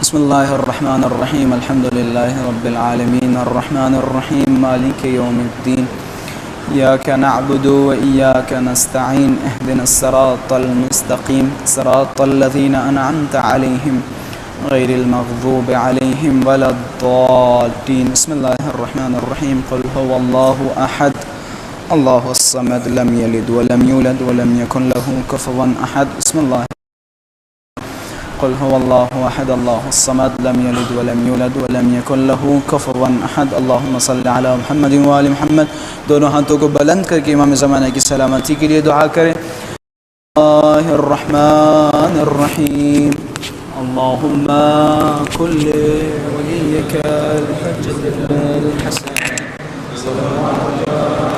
بسم اللہ الرحمن الرحیم، الحمدللہ رب العالمین، الرحمن الرحیم، مالک یوم الدین، إياك نعبد وإياك نستعين، اهدنا الصراط المستقيم، صراط الذين أنعمت عليهم غير المغضوب عليهم ولا الضالين۔ بسم الله الرحمن الرحيم، قل هو الله أحد الله الصمد، لم يلد ولم يولد ولم يكن له كفوا أحد۔ بسم الله قل هو الله أحد الله الصمد، لم يلد ولم يولد ولم يكن له كفوا أحد۔ اللهم صل على محمد وآل محمد۔ دونوں ہاتھوں کو بلند کر کے امام زمانہ کی سلامتی کے لیے دعا کریں۔ اللہ الرحمن الرحیم، اللهم كن لوليك الحجة الحسن صلى الله عليه